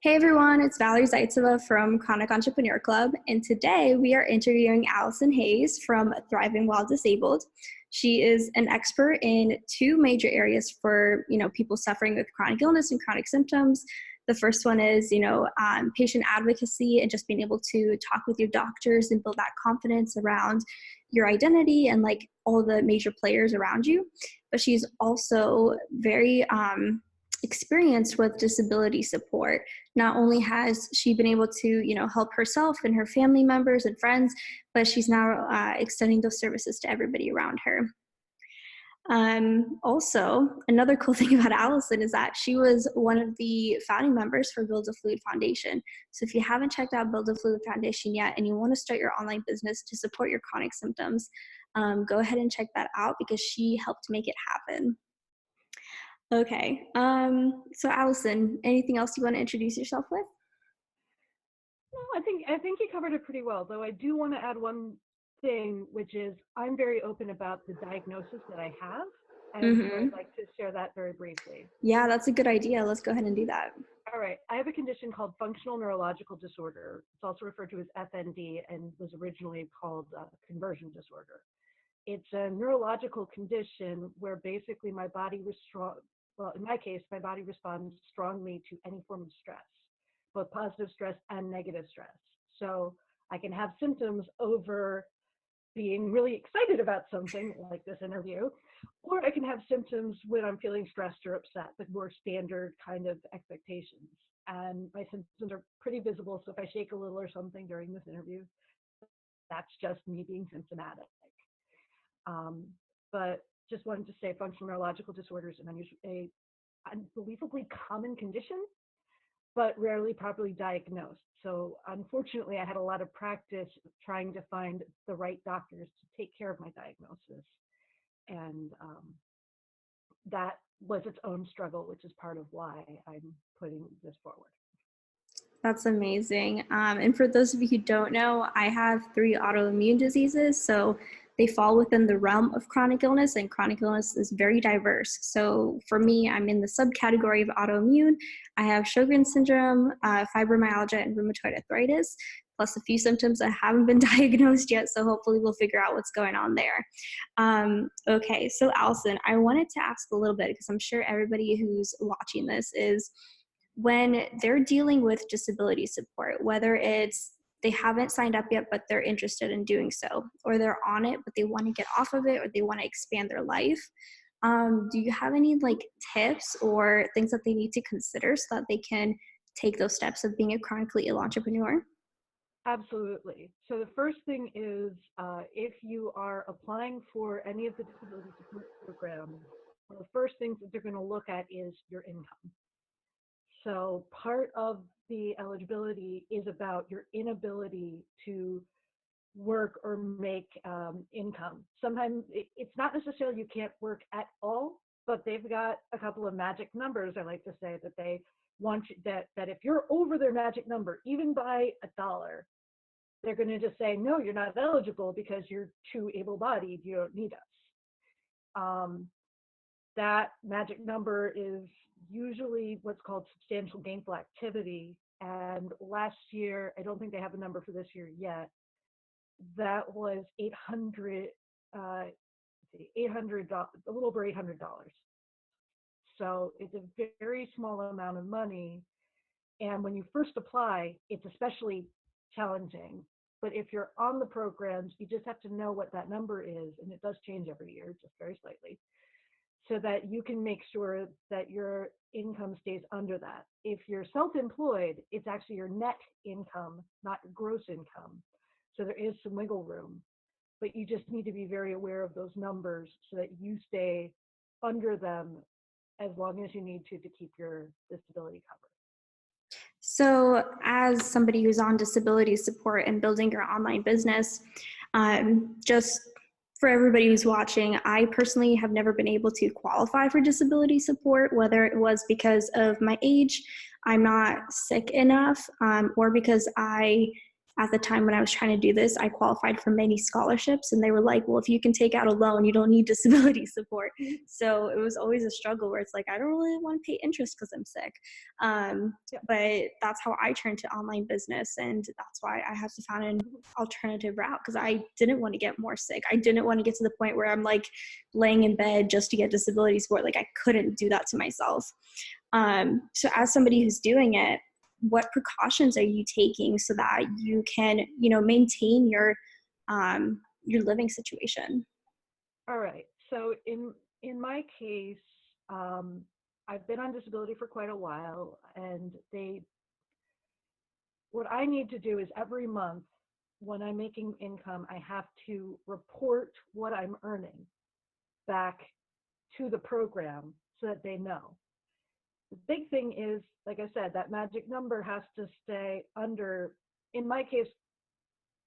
Hey everyone, it's Valerie Zaitseva from Chronic Entrepreneur Club, and today we are interviewing Alison Hayes from Thriving While Disabled. She is an expert in two major areas for people suffering with chronic illness and chronic symptoms. The first one is patient advocacy and just being able to talk with your doctors and build that confidence around your identity and like all the major players around you. But she's also very experienced with disability support. Not only has she been able to, help herself and her family members and friends, but she's now extending those services to everybody around her. Also, another cool thing about Alison is that she was one of the founding members for Build a Fluid Foundation. So if you haven't checked out Build a Fluid Foundation yet and you want to start your online business to support your chronic symptoms, go ahead and check that out because she helped make it happen. Okay, so Alison, anything else you want to introduce yourself with? No, I think you covered it pretty well, though I do want to add one thing, which is I'm very open about the diagnosis that I have, and so I'd like to share that very briefly. Yeah, that's a good idea. Let's go ahead and do that. All right, I have a condition called functional neurological disorder. It's also referred to as FND and was originally called conversion disorder. It's a neurological condition where basically my body in my case, my body responds strongly to any form of stress, both positive stress and negative stress. So I can have symptoms over being really excited about something like this interview, or I can have symptoms when I'm feeling stressed or upset, the more standard kind of expectations. And my symptoms are pretty visible. So if I shake a little or something during this interview, that's just me being symptomatic. But just wanted to say functional neurological disorder is an unbelievably common condition, but rarely properly diagnosed. So unfortunately, I had a lot of practice trying to find the right doctors to take care of my diagnosis. And that was its own struggle, which is part of why I'm putting this forward. That's amazing. And for those of you who don't know, I have 3 autoimmune diseases. So they fall within the realm of chronic illness, and chronic illness is very diverse. So for me, I'm in the subcategory of autoimmune. I have Sjogren's syndrome, fibromyalgia, and rheumatoid arthritis, plus a few symptoms that haven't been diagnosed yet. So hopefully we'll figure out what's going on there. Okay, so Alison, I wanted to ask a little bit, because I'm sure everybody who's watching this is, when they're dealing with disability support, whether it's they haven't signed up yet, but they're interested in doing so, or they're on it, but they want to get off of it, or they want to expand their life. Do you have any tips or things that they need to consider so that they can take those steps of being a chronically ill entrepreneur? Absolutely. So the first thing is if you are applying for any of the disability support programs, one of the first things that they're going to look at is your income. So part of the eligibility is about your inability to work or make income. Sometimes it's not necessarily you can't work at all, but they've got a couple of magic numbers, I like to say, that they want you, that if you're over their magic number, even by $1, they're going to just say, no, you're not eligible because you're too able-bodied, you don't need us. That magic number is usually what's called substantial gainful activity. And last year, I don't think they have a number for this year yet, that was $800, a little over $800. So it's a very small amount of money. And when you first apply, it's especially challenging. But if you're on the programs, you just have to know what that number is. And it does change every year, just very slightly, so that you can make sure that your income stays under that. If you're self-employed, it's actually your net income, not gross income. So there is some wiggle room, but you just need to be very aware of those numbers so that you stay under them as long as you need to keep your disability covered. So as somebody who's on disability support and building your online business, just for everybody who's watching, I personally have never been able to qualify for disability support, whether it was because of my age, I'm not sick enough, or because I at the time when I was trying to do this, I qualified for many scholarships, and they were like, well, if you can take out a loan, you don't need disability support. So it was always a struggle where it's like, I don't really want to pay interest because I'm sick. Yeah. But that's how I turned to online business. And that's why I had to find an alternative route, because I didn't want to get more sick. I didn't want to get to the point where I'm like laying in bed just to get disability support. Like I couldn't do that to myself. So as somebody who's doing it, what precautions are you taking so that you can, maintain your living situation? All right. So in my case, I've been on disability for quite a while, and what I need to do is every month when I'm making income, I have to report what I'm earning back to the program so that they know. The big thing is, like I said, that magic number has to stay under. In my case,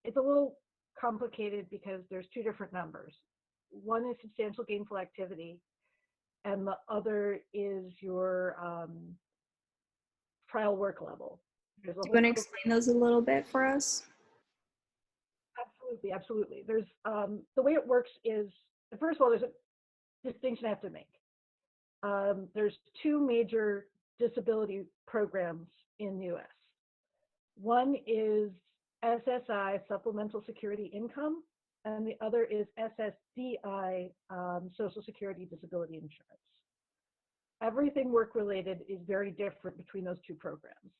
it's a little complicated because there's two different numbers. One is substantial gainful activity, and the other is your trial work level. There's a Do you whole want to explain those a little bit for us? absolutely, absolutely. There's the way it works is, first of all, there's a distinction I have to make. There's two major disability programs in the U.S. One is SSI, Supplemental Security Income, and the other is SSDI, Social Security Disability Insurance. Everything work-related is very different between those two programs.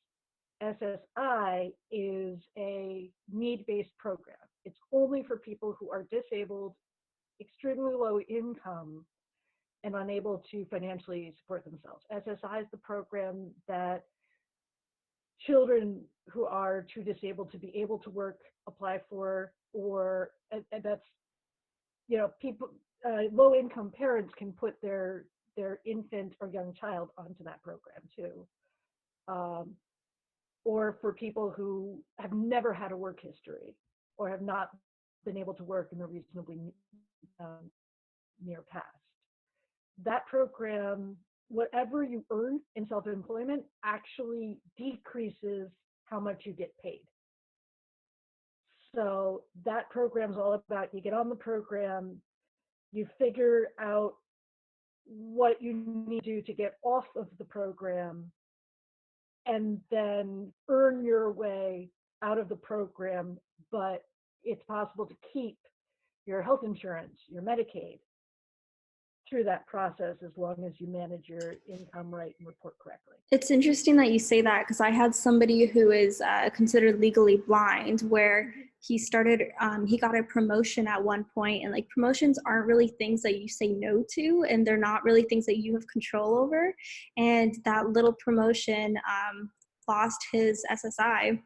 SSI is a need-based program. It's only for people who are disabled, extremely low income, and unable to financially support themselves. SSI is the program that children who are too disabled to be able to work apply for, or and that's, people, low income parents can put their infant or young child onto that program too. Or for people who have never had a work history or have not been able to work in the reasonably near past. That program, whatever you earn in self-employment, actually decreases how much you get paid. So that program is all about, you get on the program, you figure out what you need to do to get off of the program, and then earn your way out of the program. But it's possible to keep your health insurance, your Medicaid, through that process as long as you manage your income right and report correctly. It's interesting that you say that, because I had somebody who is considered legally blind, where he got a promotion at one point, and like promotions aren't really things that you say no to, and they're not really things that you have control over. And that little promotion lost his SSI,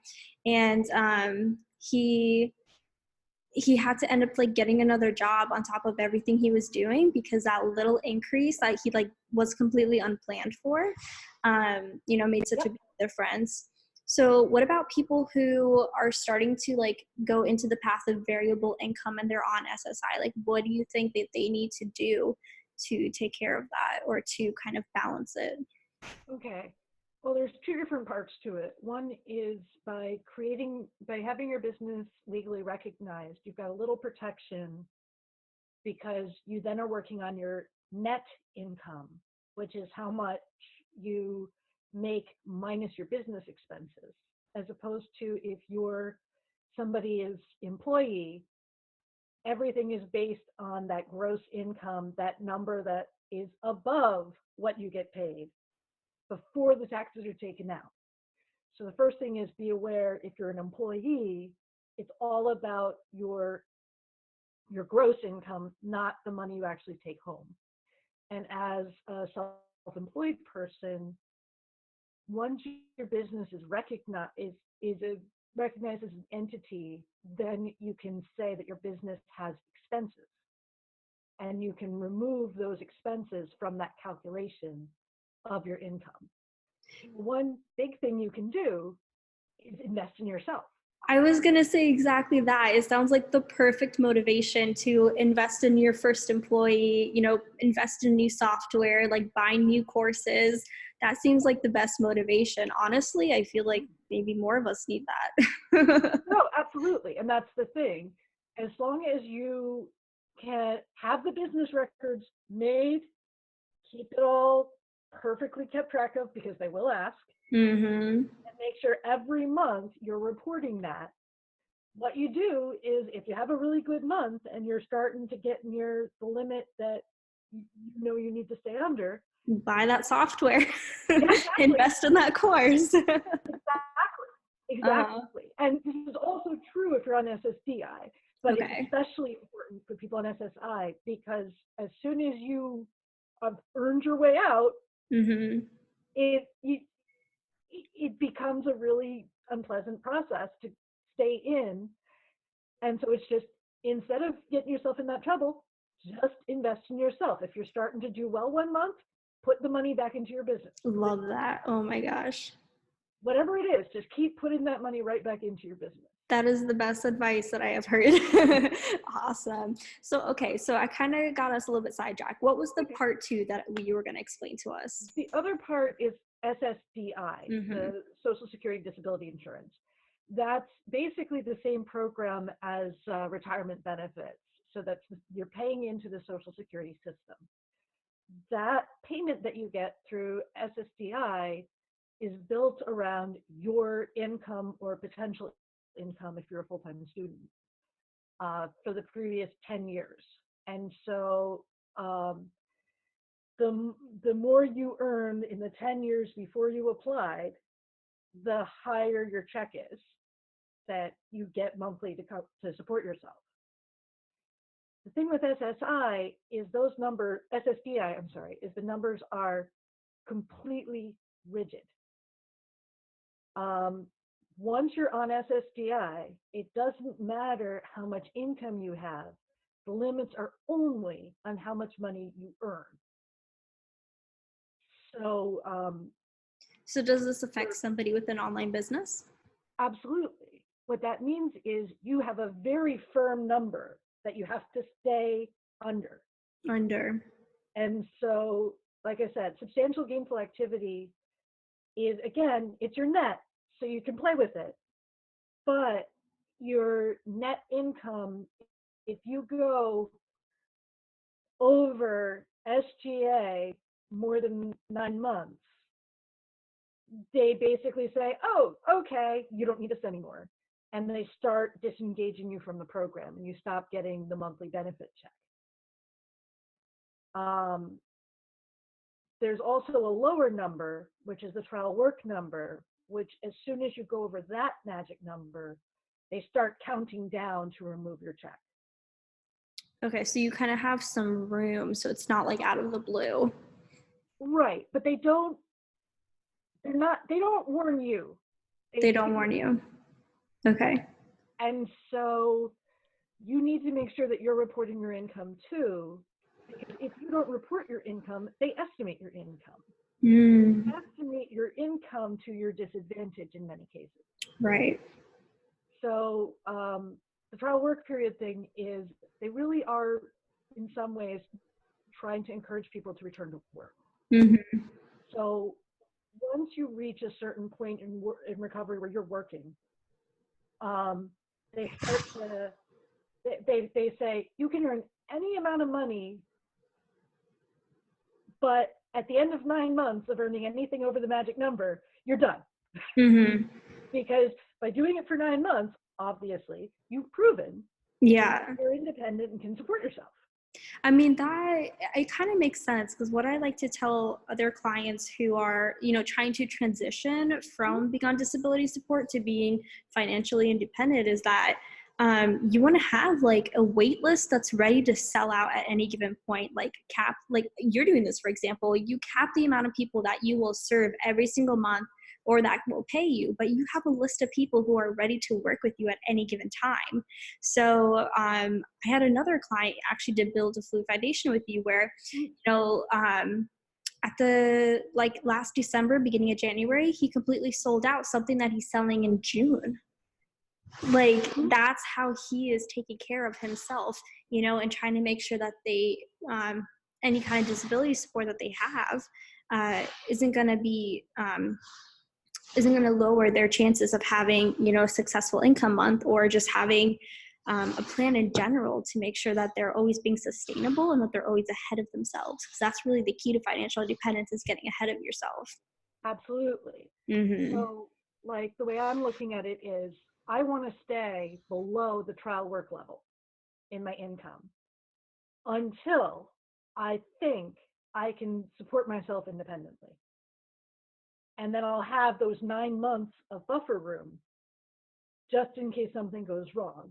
and he had to end up like getting another job on top of everything he was doing, because that little increase that he like was completely unplanned for, made such a big difference. So what about people who are starting to like go into the path of variable income and they're on SSI? Like, what do you think that they need to do to take care of that, or to kind of balance it? Okay. Well, there's two different parts to it. One is by having your business legally recognized, you've got a little protection, because you then are working on your net income, which is how much you make minus your business expenses, as opposed to if you're somebody's employee, everything is based on that gross income, that number that is above what you get paid before the taxes are taken out. So the first thing is, be aware, if you're an employee, it's all about your gross income, not the money you actually take home. And as a self-employed person, once your business is recognized recognized as an entity, then you can say that your business has expenses, and you can remove those expenses from that calculation of your income. One big thing you can do is invest in yourself. I was going to say exactly that. It sounds like the perfect motivation to invest in your first employee, invest in new software, like buy new courses. That seems like the best motivation. Honestly, I feel like maybe more of us need that. No, absolutely. And that's the thing. As long as you can have the business records made, keep it all perfectly kept track of because they will ask, Mm-hmm. and make sure every month you're reporting that. What you do is if you have a really good month and you're starting to get near the limit that you know you need to stay under, Buy that software. yeah, exactly. Invest in that course. Exactly. uh, And this is also true if you're on SSDI, but it's okay. especially important for people on SSI because as soon as you have earned your way out, Mm-hmm. it it becomes a really unpleasant process to stay in. And so it's just instead of getting yourself in that trouble, just invest in yourself. If you're starting to do well one month, put the money back into your business. Love that. Oh my gosh. Whatever it is, just keep putting that money right back into your business. That is the best advice that I have heard. Awesome. So, okay, so I kind of got us a little bit sidetracked. What was the Okay. part two that you were going to explain to us? The other part is SSDI, Mm-hmm. the Social Security Disability Insurance. That's basically the same program as retirement benefits. So that's you're paying into the Social Security system. That payment that you get through SSDI is built around your income or potential income if you're a full-time student for the previous 10 years. And so um, the more you earn in the 10 years before you applied, the higher your check is that you get monthly to support yourself. The thing with SSI is those numbers, SSDI, I'm sorry, is the numbers are completely rigid. Um, Once you're on SSDI, it doesn't matter how much income you have. The limits are only on how much money you earn. So, So, does this affect somebody with an online business? absolutely. What that means is you have a very firm number that you have to stay under. Under. And so, like I said, substantial gainful activity is, again, it's your net, so you can play with it. But your net income, if you go over SGA more than 9 months, they basically say, oh, okay, you don't need us anymore. And they start disengaging you from the program and you stop getting the monthly benefit check. Um, there's also a lower number, which is the trial work number, which as soon as you go over that magic number, they start counting down to remove your check. Okay, so you kind of have some room, so it's not like out of the blue. Right, but they don't warn you. They don't warn you. Okay. And so you need to make sure that you're reporting your income too, because if you don't report your income, they estimate your income. Mm, Estimate your income to your disadvantage in many cases. right. So the trial work period thing is they really are in some ways trying to encourage people to return to work. Mm-hmm. So once you reach a certain point in recovery where you're working, they start to they say you can earn any amount of money, but at the end of 9 months of earning anything over the magic number, you're done. Mm-hmm. Because by doing it for 9 months, obviously you've proven Yeah. you're independent and can support yourself. I mean, that it kind of makes sense because what I like to tell other clients who are, trying to transition from being on disability support to being financially independent is that you want to have like a wait list that's ready to sell out at any given point, like you're doing this, for example, you cap the amount of people that you will serve every single month or that will pay you, but you have a list of people who are ready to work with you at any given time. So I had another client actually did Build a Flu Foundation with you where, at the last December, beginning of January, he completely sold out something that he's selling in June. Like, that's how he is taking care of himself, and trying to make sure that they, any kind of disability support that they have, isn't going to be, isn't going to lower their chances of having, a successful income month, or just having a plan in general to make sure that they're always being sustainable and that they're always ahead of themselves. Because that's really the key to financial independence, is getting ahead of yourself. Absolutely. Mm-hmm. So, like, the way I'm looking at it is, I want to stay below the trial work level in my income until I think I can support myself independently. And then I'll have those 9 months of buffer room just in case something goes wrong.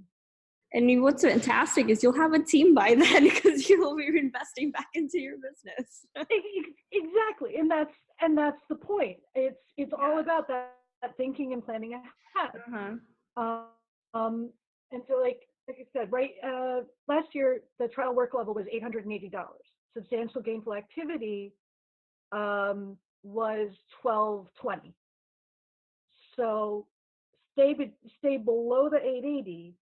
And what's fantastic is you'll have a team by then, because you'll be investing back into your business. Exactly, and that's the point. It's all about that thinking and planning ahead. Uh-huh. And so, like I said, right, last year the trial work level was $880. Substantial gainful activity was $1,220. So stay below the 880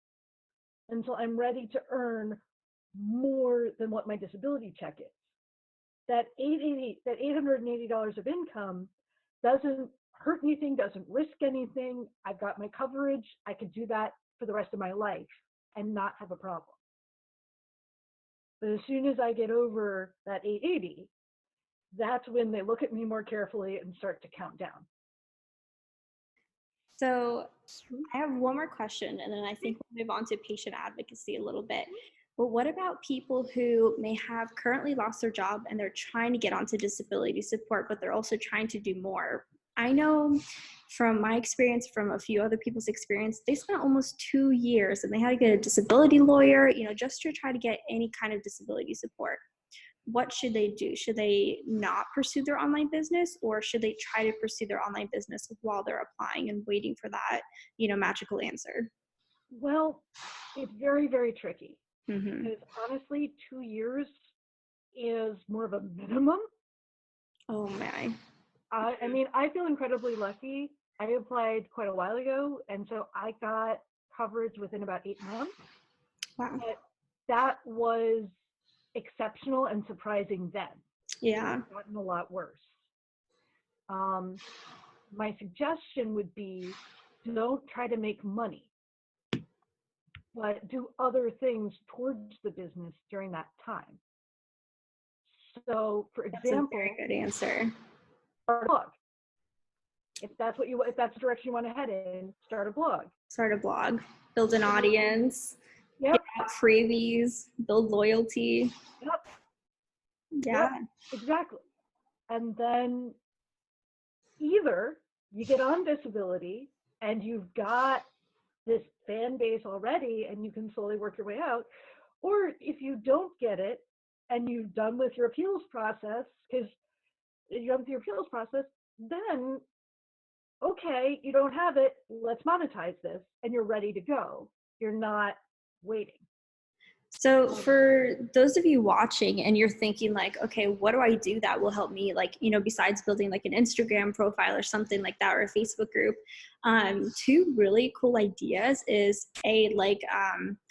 until I'm ready to earn more than what my disability check is. That $880 of income doesn't hurt anything, doesn't risk anything. I've got my coverage. I could do that for the rest of my life and not have a problem. But as soon as I get over that 880, that's when they look at me more carefully and start to count down. So I have one more question, and then I think we'll move on to patient advocacy a little bit. But what about people who may have currently lost their job and they're trying to get onto disability support, but they're also trying to do more? I know from my experience, from a few other people's experience, they spent almost 2 years and they had to get a disability lawyer, just to try to get any kind of disability support. What should they do? Should they not pursue their online business, or should they try to pursue their online business while they're applying and waiting for that, magical answer? Well, it's very, very tricky, Mm-hmm. because honestly, 2 years is more of a minimum. Oh my. I mean, I feel incredibly lucky. I applied quite a while ago, and so I got coverage within about 8 months. Wow. But that was exceptional and surprising then. Yeah. It's gotten a lot worse. My suggestion would be, don't try to make money, but do other things towards the business during that time. So, for That's a example, very good answer. start a blog. If that's the direction you want to head in, start a blog. Start a blog, build an audience, Yep. get out freebies, build loyalty. Yep. Yeah. Yep. Exactly. And then either you get on disability and you've got this fan base already and you can slowly work your way out, or if you don't get it and you've done with your appeals process, because you're done with your appeals process, then okay, you don't have it, let's monetize this, and you're ready to go. You're not waiting. So for those of you watching and you're thinking like, okay, what do I do that will help me? Like, besides building like an Instagram profile or something like that, or a Facebook group, 2 really cool ideas is like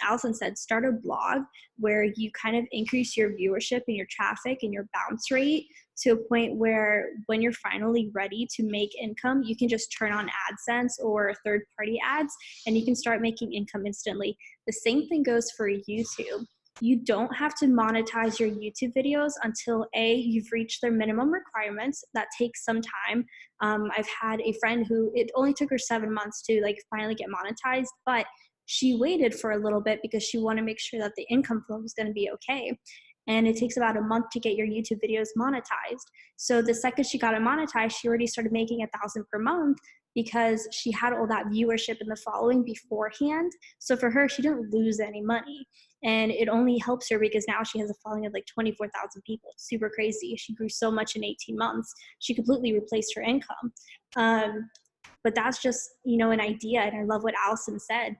Alison said, start a blog where you kind of increase your viewership and your traffic and your bounce rate to a point where when you're finally ready to make income, you can just turn on AdSense or third-party ads and you can start making income instantly. The same thing goes for YouTube. You don't have to monetize your YouTube videos until you've reached their minimum requirements. That takes some time. I've had a friend who it only took her 7 months to like finally get monetized, but she waited for a little bit because she wanted to make sure that the income flow was going to be okay. And it takes about a month to get your YouTube videos monetized. So the second she got it monetized, she already started making $1,000 per month because she had all that viewership and the following beforehand. So for her, she didn't lose any money. And it only helps her because now she has a following of like 24,000 people. Super crazy. She grew so much in 18 months. She completely replaced her income. But that's just, an idea. And I love what Alison said,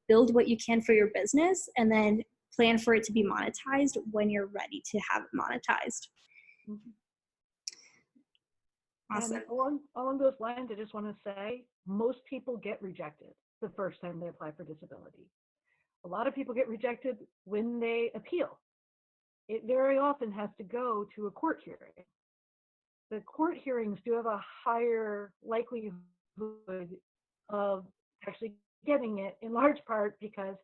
build what you can for your business and then plan for it to be monetized when you're ready to have it monetized. Mm-hmm. Awesome. And along those lines, I just want to say, most people get rejected. the first time they apply for disability. A lot of people get rejected when they appeal. It very often has to go to a court hearing. The court hearings do have a higher likelihood of actually getting it, in large part because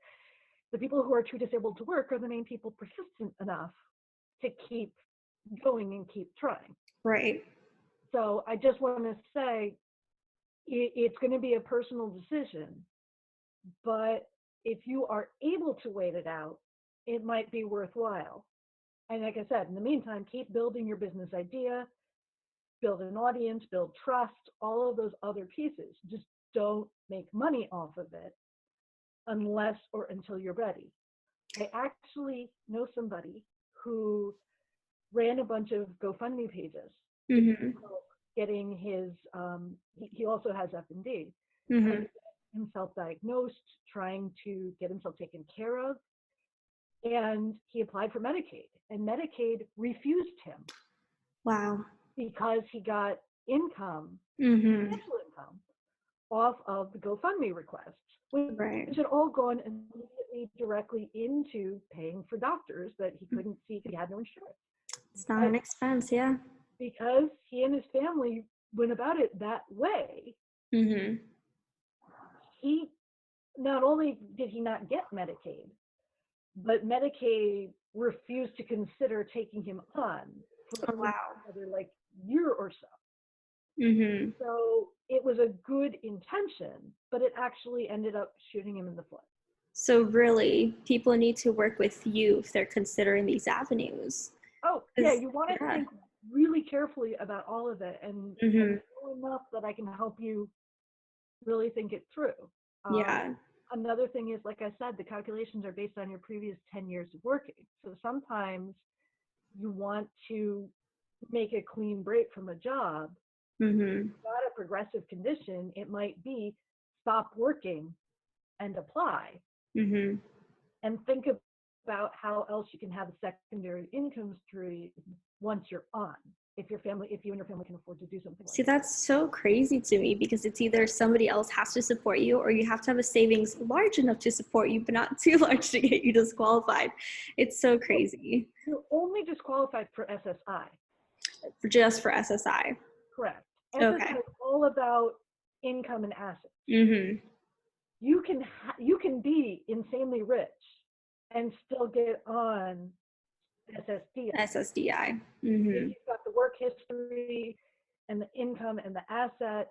the people who are too disabled to work are the main people persistent enough to keep going and keep trying. Right. So I just want to say it's going to be a personal decision, but if you are able to wait it out, it might be worthwhile. And like I said, in the meantime, keep building your business idea, build an audience, build trust, all of those other pieces. Just don't make money off of it unless or until you're ready. I actually know somebody who ran a bunch of GoFundMe pages, getting his, he also has FND, himself diagnosed, trying to get himself taken care of. And he applied for Medicaid, and Medicaid refused him. Wow. Because he got income, financial income, off of the GoFundMe requests, which had all gone immediately directly into paying for doctors that he couldn't see because he had no insurance. It's not an expense, yeah. Because he and his family went about it that way, he not only did he not get Medicaid, but Medicaid refused to consider taking him on for another like year or so. So it was a good intention, but it actually ended up shooting him in the foot. So really, people need to work with you if they're considering these avenues. Oh, yeah, you want to think really carefully about all of it, and know enough that I can help you really think it through. Another thing is, like I said, the calculations are based on your previous 10 years of working. So sometimes you want to make a clean break from a job. If it's not a progressive condition, it might be stop working and apply. And think about how else you can have a secondary income stream once you're on. If you and your family can afford to do something like that. That's so crazy to me, because it's either somebody else has to support you, or you have to have a savings large enough to support you, but not too large to get you disqualified. It's so crazy. You're only disqualified for SSI. Just for SSI. Correct. SSI is all about income and assets. You can be insanely rich and still get on SSDI. SSDI. If you've got the work history and the income and the assets,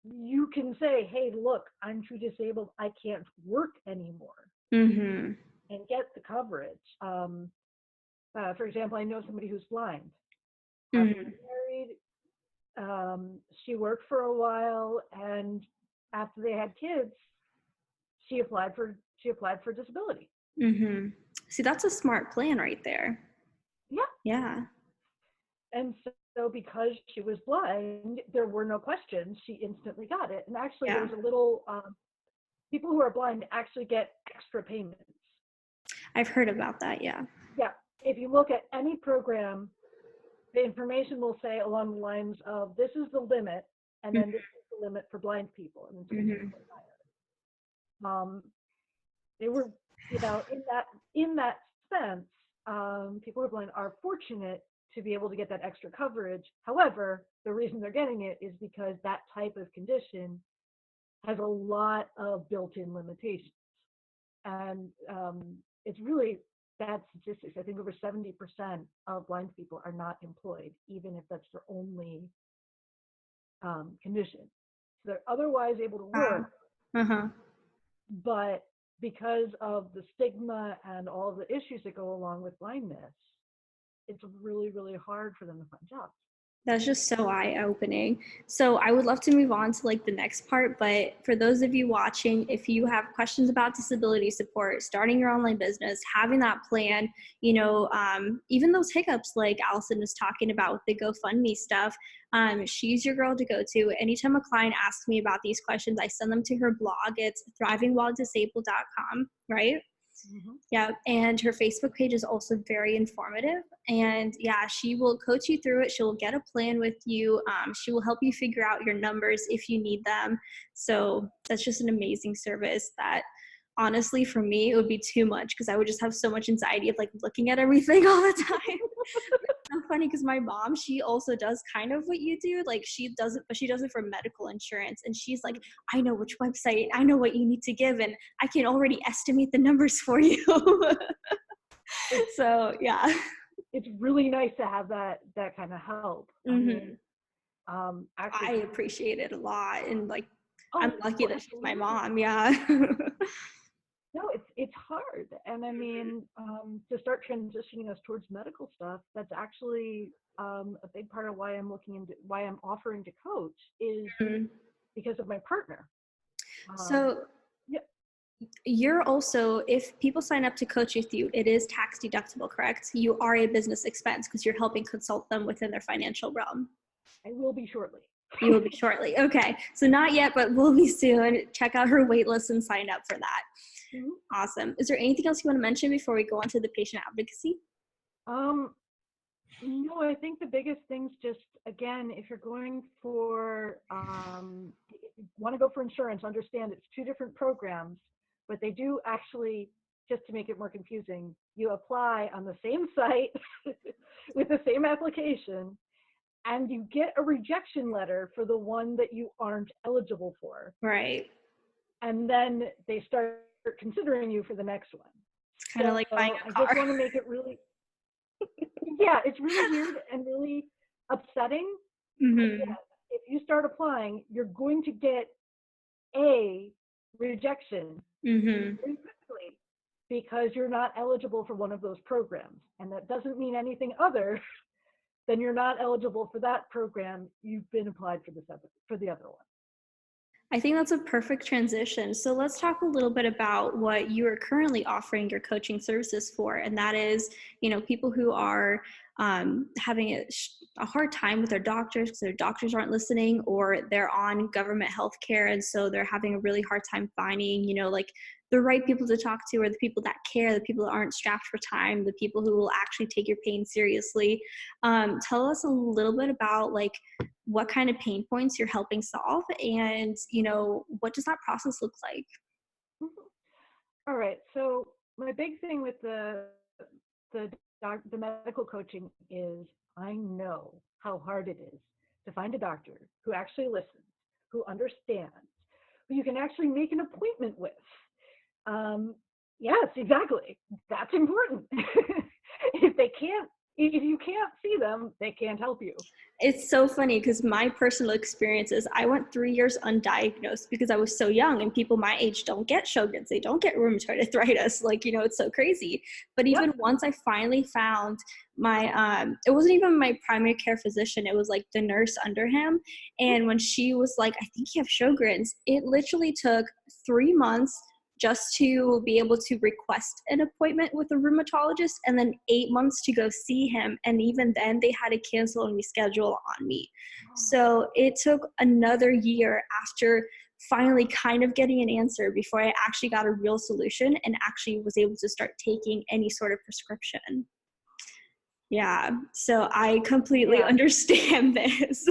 you can say, hey, look, I'm too disabled, I can't work anymore, and get the coverage. For example, I know somebody who's blind. Married, she worked for a while, and after they had kids, she applied for disability. See, that's a smart plan right there. Yeah. And so because she was blind, there were no questions. She instantly got it. And actually, there's a little, people who are blind actually get extra payments. I've heard about that, yeah. If you look at any program, the information will say along the lines of, this is the limit, and then this is the limit for blind people. And it's higher. They were, in that sense, people who are blind are fortunate to be able to get that extra coverage. However, the reason they're getting it is because that type of condition has a lot of built-in limitations. And it's really bad statistics. I think over 70% of blind people are not employed, even if that's their only condition. So they're otherwise able to work, but because of the stigma and all of the issues that go along with blindness, it's really, really hard for them to find jobs. That's just so eye-opening. So I would love to move on to like the next part, but for those of you watching, if you have questions about disability support, starting your online business, having that plan, even those hiccups like Alison was talking about with the GoFundMe stuff, she's your girl to go to. Anytime a client asks me about these questions, I send them to her blog. It's thrivingwhiledisabled.com, right? Mm-hmm. Yeah, and her Facebook page is also very informative. And yeah, she will coach you through it. She'll get a plan with you. She will help you figure out your numbers if you need them. So that's just an amazing service that honestly for me it would be too much because I would just have so much anxiety of like looking at everything all the time. So funny because my mom, she also does kind of what you do. Like she does it, but she does it for medical insurance. And she's like, I know which website, I know what you need to give, and I can already estimate the numbers for you. So yeah. It's really nice to have that kind of help. I mean, I actually, appreciate it a lot. And like, I'm oh, lucky that she's my absolutely. mom. Yeah. No, it's hard, and I mean, to start transitioning us towards medical stuff, that's actually a big part of why why I'm offering to coach is Mhm. because of my partner. Um, So yeah, you're also, if people sign up to coach with you, it is tax deductible, correct? You are a business expense because you're helping consult them within their financial realm. I will be shortly. You will be shortly. Okay. So not yet, but will be soon. Check out her waitlist and sign up for that. Mhm. Awesome. Is there anything else you want to mention before we go on to the patient advocacy? Um, no, I think the biggest thing's just, again, if you're going for, if you want to go for insurance, understand it's two different programs, but they do actually, just to make it more confusing, you apply on the same site with the same application, and you get a rejection letter for the one that you aren't eligible for. Right. And then they start considering you for the next one. It's kind of So like buying I a just car. want to make it really, yeah, it's really weird and really upsetting. But Mm-hmm. yes, if you start applying, you're going to get a rejection Mm-hmm. very quickly because you're not eligible for one of those programs. And that doesn't mean anything other than you're not eligible for that program. You've been applied for the other one. I think that's a perfect transition. So let's talk a little bit about what you are currently offering your coaching services for, and that is, people who are having a hard time with their doctors because their doctors aren't listening, or they're on government health care, and so they're having a really hard time finding, like the right people to talk to, or the people that care, the people that aren't strapped for time, the people who will actually take your pain seriously. Tell us a little bit about like what kind of pain points you're helping solve, and what does that process look like? All right. So my big thing with the the medical coaching is I know how hard it is to find a doctor who actually listens, who understands, who you can actually make an appointment with. Um, yes, exactly. That's important. If you can't see them, they can't help you. It's so funny because my personal experience is I went 3 years undiagnosed because I was so young, and people my age don't get Sjogren's, they don't get rheumatoid arthritis. Like, it's so crazy. But Yep. even once I finally found it wasn't even my primary care physician, it was like the nurse under him. And when she was like, I think you have Sjogren's, it literally took 3 months just to be able to request an appointment with a rheumatologist, and then 8 months to go see him. And even then they had to cancel and reschedule on me. So it took another year after finally kind of getting an answer before I actually got a real solution and actually was able to start taking any sort of prescription. Yeah, so I completely understand this.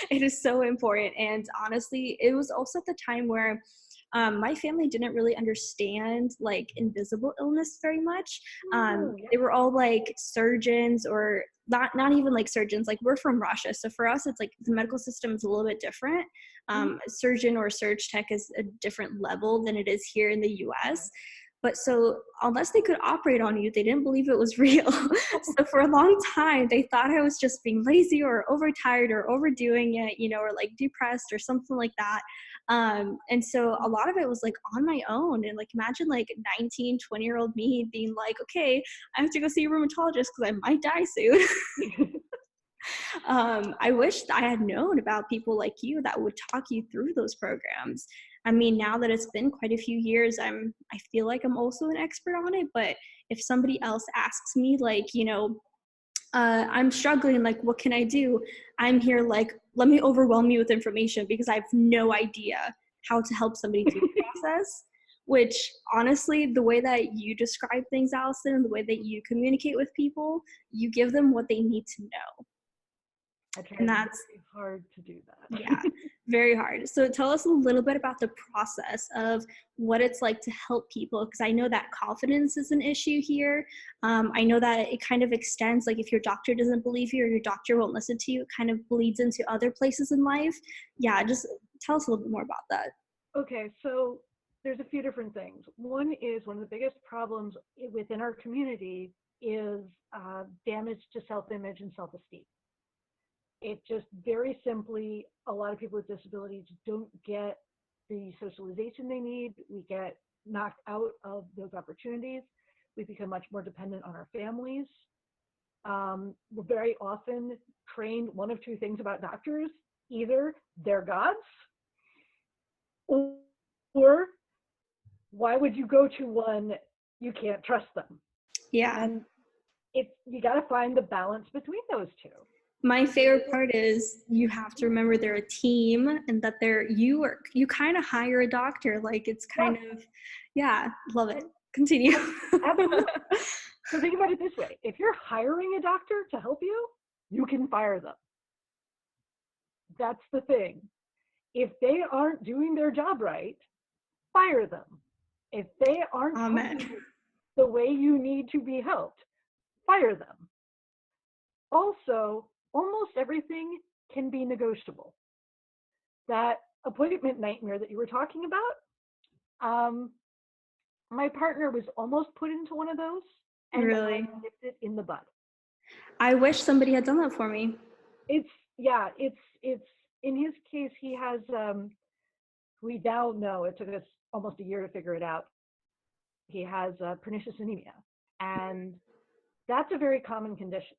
It is so important. And honestly, it was also at the time where my family didn't really understand like invisible illness very much. They were all like surgeons, or not even like surgeons. Like, we're from Russia, so for us it's like the medical system is a little bit different. Surgeon or surge tech is a different level than it is here in the US. But so unless they could operate on you, they didn't believe it was real. So for a long time, they thought I was just being lazy or overtired or overdoing it, or like depressed or something like that. And so a lot of it was like on my own. And like, imagine like 19, 20-year-old me being like, okay, I have to go see a rheumatologist because I might die soon. I wish I had known about people like you that would talk you through those programs. I mean, now that it's been quite a few years, I feel like I'm also an expert on it. But if somebody else asks me, like, I'm struggling, like, what can I do? I'm here like, let me overwhelm you with information because I have no idea how to help somebody through the process. which honestly, the way that you describe things, Allison, the way that you communicate with people, you give them what they need to know. I try And that's very hard to do that. yeah, very hard. So tell us a little bit about the process of what it's like to help people, because I know that confidence is an issue here. I know that it kind of extends, like if your doctor doesn't believe you or your doctor won't listen to you, it kind of bleeds into other places in life. Yeah, just tell us a little bit more about that. Okay, so there's a few different things. One of the biggest problems within our community is damage to self-image and self-esteem. It just very simply, a lot of people with disabilities don't get the socialization they need. We get knocked out of those opportunities. We become much more dependent on our families. We're very often trained one of two things about doctors: either they're gods, or why would you go to one, you can't trust them. Yeah. And you got to find the balance between those two. My favorite part is you have to remember they're a team and that you kind of hire a doctor. Like it's kind of, yeah, love it. Continue. Absolutely. So think about it this way. If you're hiring a doctor to help you, you can fire them. That's the thing. If they aren't doing their job right, fire them. If they aren't helping you the way you need to be helped, fire them. Also, almost everything can be negotiable. That appointment nightmare that you were talking about, my partner was almost put into one of those, and Really? I nipped it in the bud. I wish somebody had done that for me. It's in his case, he has, we now know, it took us almost a year to figure it out. He has pernicious anemia, and that's a very common condition.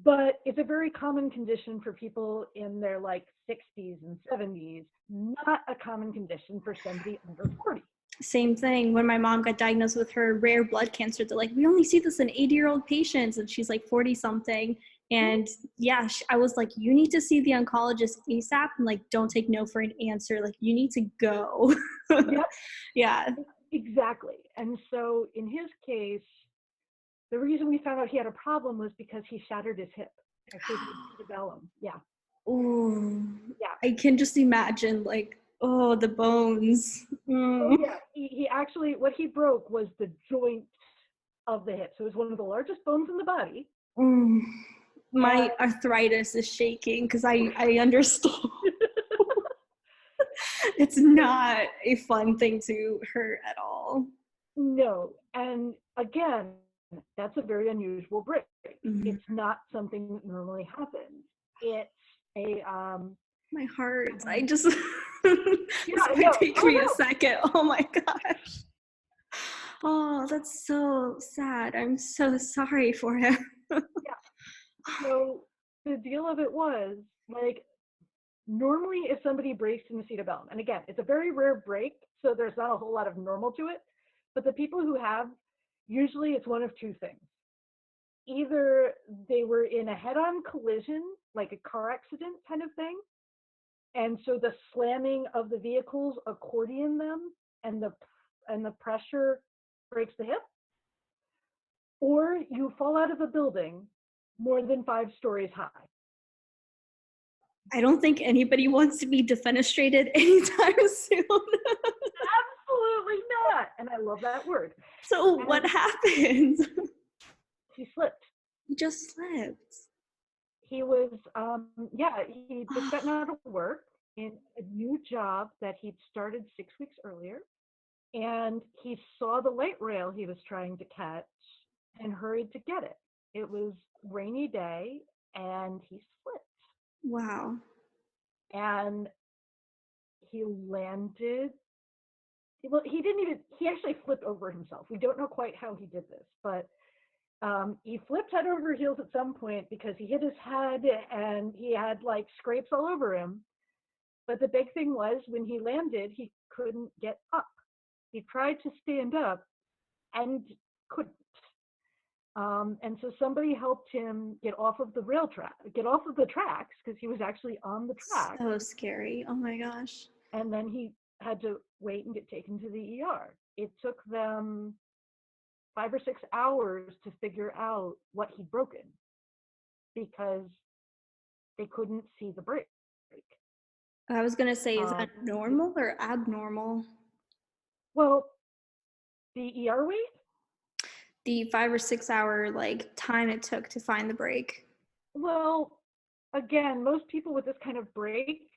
But it's a very common condition for people in their like 60s and 70s, not a common condition for somebody under 40. Same thing. When my mom got diagnosed with her rare blood cancer, they're like, we only see this in 80-year-old patients, and she's like 40 something. And yeah, I was like, you need to see the oncologist ASAP, and like, don't take no for an answer. Like, you need to go. Yep. Yeah. Exactly. And so in his case, the reason we found out he had a problem was because he shattered his hip. Actually, the cerebellum. Yeah. Ooh. Yeah. I can just imagine, like, oh, the bones. Oh, yeah. He actually, what he broke was the joint of the hip. So it was one of the largest bones in the body. My arthritis is shaking because I understand. It's not a fun thing to hurt at all. No. And again, that's a very unusual break. It's not something that normally happens. It's a my heart. I just take me a second. Oh my gosh. Oh, that's so sad. I'm so sorry for him. Yeah. So the deal of it was, like, normally if somebody breaks in the cerebellum, and again, it's a very rare break, so there's not a whole lot of normal to it, but the people who have, usually it's one of two things. Either they were in a head-on collision, like a car accident kind of thing, and so the slamming of the vehicles accordion them, and the pressure breaks the hip, or you fall out of a building more than 5 stories high. I don't think anybody wants to be defenestrated anytime soon. Absolutely not. And I love that word. So what happened? He slipped. He just slipped. He was, he just gotten out of work in a new job that he'd started 6 weeks earlier. And he saw the light rail he was trying to catch and hurried to get it. It was a rainy day and he slipped. Wow. And he landed. Well, he actually flipped over himself. We don't know quite how he did this, but he flipped head over heels at some point because he hit his head and he had like scrapes all over him. But the big thing was, when he landed, he couldn't get up. He tried to stand up and couldn't. And so somebody helped him get off of the tracks, because he was actually on the track. So scary. Oh my gosh. And then he had to wait and get taken to the ER. It took them 5 or 6 hours to figure out what he'd broken because they couldn't see the break. I was gonna say, is Um, that normal or abnormal? well, the ER wait? The 5 or 6 hour like time it took to find the break. Well, again, most people with this kind of break,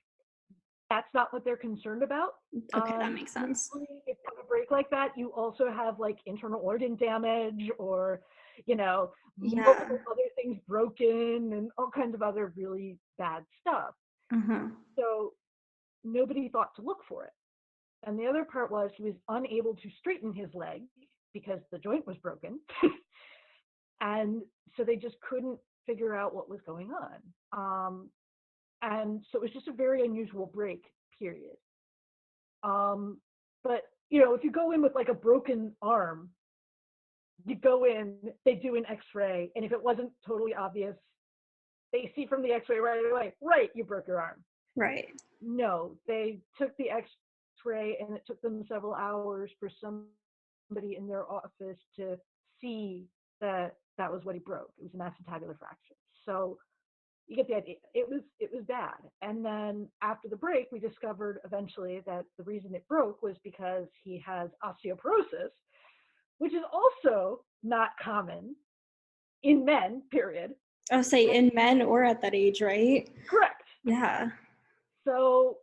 that's not what they're concerned about. Okay, that makes sense. Usually, if you have a break like that, you also have like internal organ damage or, Yeah. multiple other things broken and all kinds of other really bad stuff. Uh-huh. So nobody thought to look for it. And the other part was he was unable to straighten his leg because the joint was broken. And so they just couldn't figure out what was going on. And so it was just a very unusual break, period. But if you go in with like a broken arm, you go in, they do an X-ray, and if it wasn't totally obvious, they see from the X-ray right away, right, you broke your arm. Right. No, they took the X-ray, and it took them several hours for somebody in their office to see that that was what he broke. It was an acetabular fracture. So you get the idea. It was bad. And then after the break, we discovered eventually that the reason it broke was because he has osteoporosis, which is also not common in men, period. I'll say in men or at that age, right? Correct. Yeah. So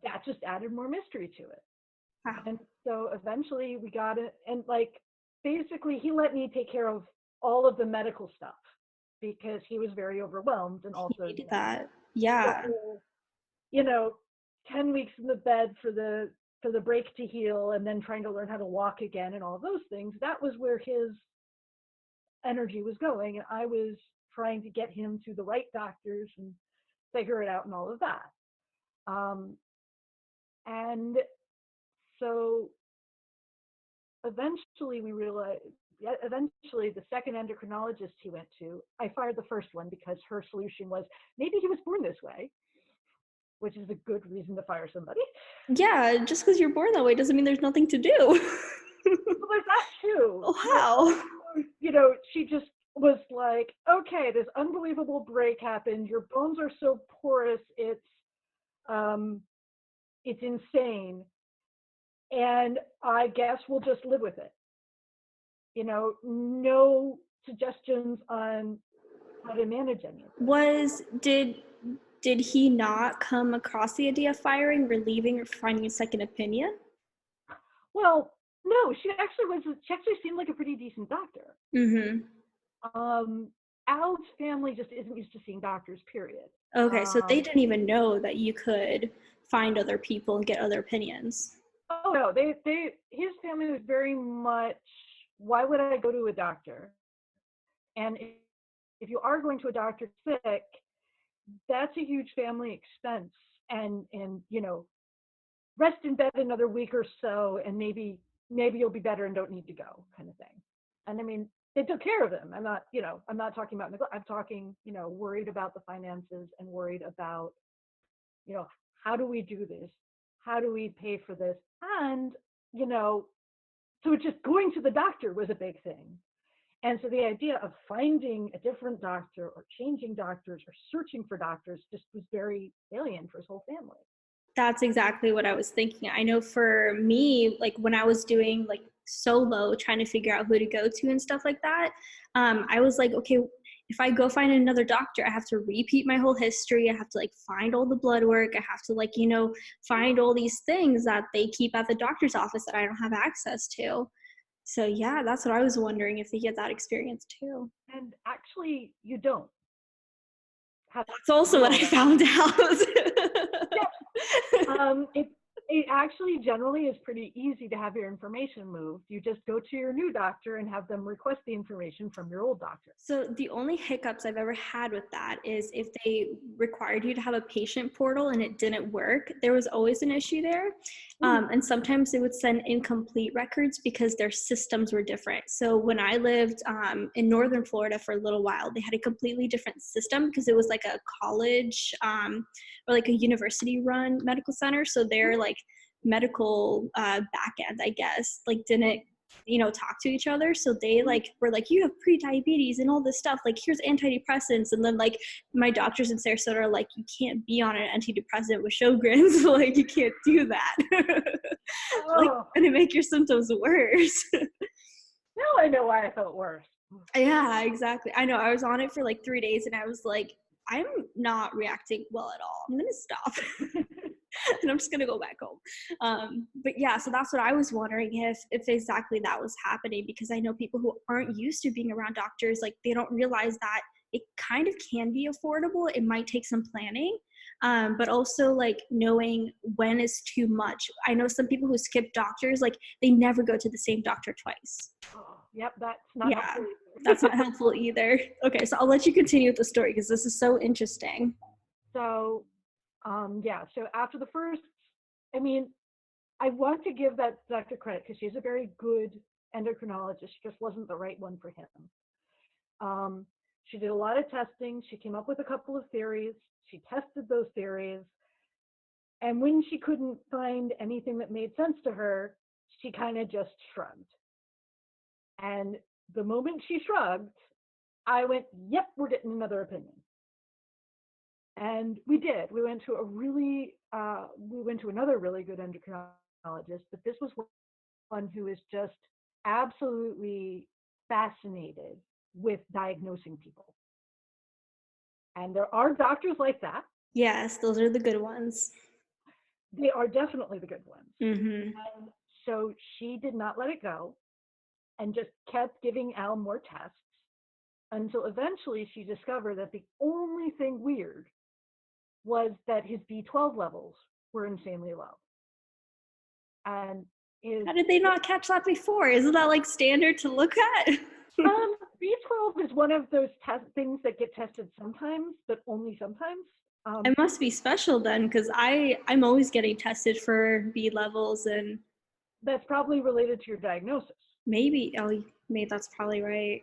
that just added more mystery to it. Wow. And so eventually we got it. And like, basically he let me take care of all of the medical stuff because he was very overwhelmed and also He needed that. Yeah. 10 weeks in the bed for the break to heal and then trying to learn how to walk again and all those things. That was where his energy was going, and I was trying to get him to the right doctors and figure it out and all of that. And so eventually we realized, eventually the second endocrinologist he went to, I fired the first one because her solution was maybe he was born this way, which is a good reason to fire somebody. Yeah, just because you're born that way doesn't mean there's nothing to do. Well, there's that too. Wow. She just was like, okay, this unbelievable break happened. Your bones are so porous, it's insane. And I guess we'll just live with it. No suggestions on how to manage any of it. Did he not come across the idea of firing, relieving, or finding a second opinion? Well, no, she actually seemed like a pretty decent doctor. Mm-hmm. Al's family just isn't used to seeing doctors, period. Okay, so they didn't even know that you could find other people and get other opinions. Oh no, his family was very much, why would I go to a doctor? And if you are going to a doctor sick, that's a huge family expense. And rest in bed another week or so, and maybe you'll be better and don't need to go, kind of thing. And I mean, they took care of him. I'm not talking about neglect. I'm talking, worried about the finances and worried about, how do we do this? How do we pay for this? And, so just going to the doctor was a big thing. And so the idea of finding a different doctor or changing doctors or searching for doctors just was very alien for his whole family. That's exactly what I was thinking. I know for me, like when I was doing like solo, trying to figure out who to go to and stuff like that, I was like, okay, if I go find another doctor, I have to repeat my whole history. I have to like find all the blood work. I have to like, find all these things that they keep at the doctor's office that I don't have access to. So yeah, that's what I was wondering, if they get that experience too. And actually, you don't. That's also what I found out. Yes. It actually generally is pretty easy to have your information moved. You just go to your new doctor and have them request the information from your old doctor. So the only hiccups I've ever had with that is if they required you to have a patient portal and it didn't work, there was always an issue there. And sometimes they would send incomplete records because their systems were different. So when I lived in Northern Florida for a little while, they had a completely different system because it was like a college or like a university run medical center. So their like medical back end, I guess, like didn't talk to each other. So they like were like, you have pre-diabetes and all this stuff, like here's antidepressants. And then like my doctors in Sarasota are like, you can't be on an antidepressant with Sjogren's. Like you can't do that. Like Oh, gonna make your symptoms worse. now I know why I felt worse. Yeah, exactly. I know. I was on it for like 3 days and I was like, I'm not reacting well at all. I'm gonna stop. And I'm just gonna go back home. But yeah, so that's what I was wondering, if exactly that was happening, because I know people who aren't used to being around doctors, like they don't realize that it kind of can be affordable. It might take some planning, but also like knowing when is too much. I know some people who skip doctors, like they never go to the same doctor twice. Oh, yep, that's not Yeah, helpful. that's not helpful either. Okay, so I'll let you continue with the story because this is so interesting. So, yeah, so after the first, I mean, I want to give that doctor credit because she's a very good endocrinologist. She just wasn't the right one for him. She did a lot of testing. She came up with a couple of theories. She tested those theories. And when she couldn't find anything that made sense to her, she kind of just shrugged. And the moment she shrugged, I went, yep, we're getting another opinion. And we did. We went to another really good endocrinologist, but this was one who is just absolutely fascinated with diagnosing people. And there are doctors like that. Yes, those are the good ones. They are definitely the good ones. Mm-hmm. And so she did not let it go and just kept giving Al more tests until eventually she discovered that the only thing weird was that his B12 levels were insanely low. And How did they not catch that before? Isn't that like standard to look at? B12 is one of those things that get tested sometimes, but only sometimes. It must be special then, because I'm always getting tested for B levels, and That's probably related to your diagnosis. maybe that's probably right.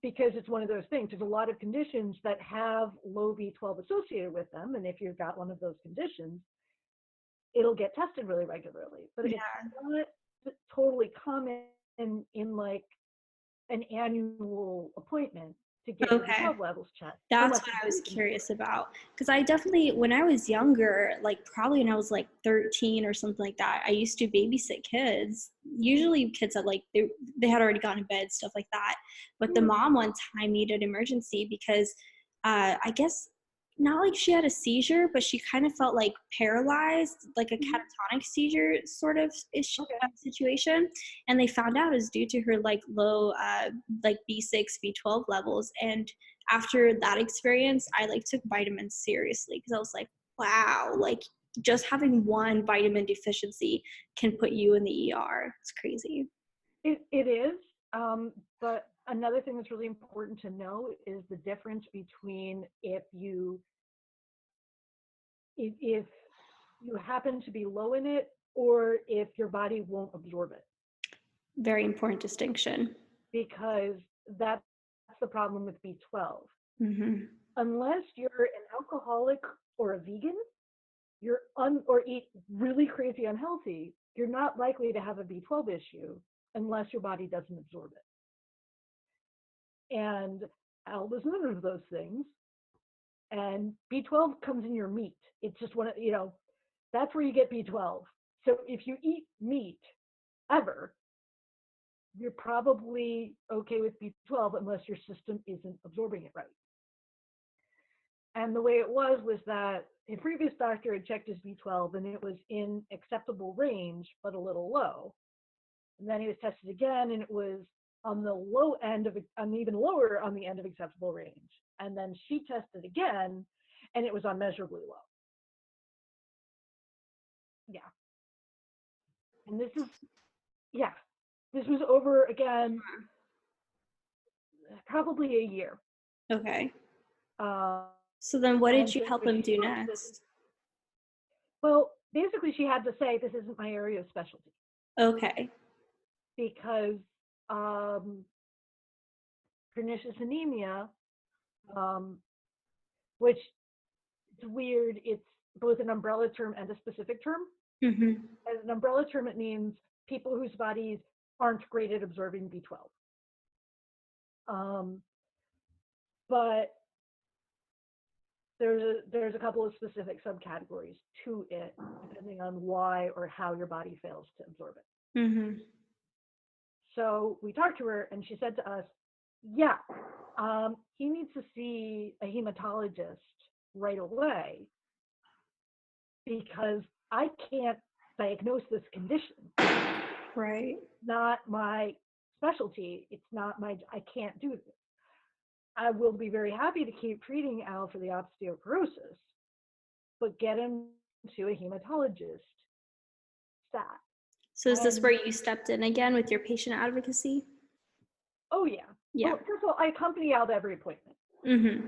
Because it's one of those things. There's a lot of conditions that have low B12 associated with them, and if you've got one of those conditions, it'll get tested really regularly. But Yeah. it's not totally common in like an annual appointment to get your Okay. B12 levels checked. That's what I was curious about. Because I definitely, when I was younger, like probably when I was like 13 or something like that, I used to babysit kids. Usually kids that like, they had already gone to bed, stuff like that. But the mom one time needed emergency because I guess not like she had a seizure, but she kind of felt like paralyzed, like a catatonic seizure sort of situation. And they found out it was due to her like low like B6, B12 levels. And after that experience, I like took vitamins seriously because I was like, wow, like just having one vitamin deficiency can put you in the ER. It's crazy. It is. But another thing that's really important to know is the difference between if you happen to be low in it or if your body won't absorb it. Very important distinction. Because that's the problem with B12. Mm-hmm. Unless you're an alcoholic or a vegan, or eat really crazy unhealthy, you're not likely to have a B12 issue unless your body doesn't absorb it. And Al was none of those things. And B12 comes in your meat. It's just that's where you get B12. So if you eat meat ever, you're probably okay with B12 unless your system isn't absorbing it right. And the way it was that a previous doctor had checked his B12 and it was in acceptable range, but a little low. And then he was tested again and it was on the low end even lower on the end of acceptable range. And then she tested again and it was unmeasurably low. Yeah. And this was over again, probably a year. Okay. Um, So then what did you help him do next? Well, basically she had to say, this isn't my area of specialty. Okay. Because pernicious anemia, which it's weird, it's both an umbrella term and a specific term. Mm-hmm. As an umbrella term, it means people whose bodies aren't great at absorbing B12. But there's a couple of specific subcategories to it, depending on why or how your body fails to absorb it. Mm-hmm. So we talked to her, and she said to us, yeah, he needs to see a hematologist right away because I can't diagnose this condition. Right. Not my specialty. It's not my, I can't do this. I will be very happy to keep treating Al for the osteoporosis, but get him to a hematologist stat. So is this And where you stepped in again with your patient advocacy? oh yeah. Yeah. Well, first of all, I accompany Al to every appointment. Mm-hmm.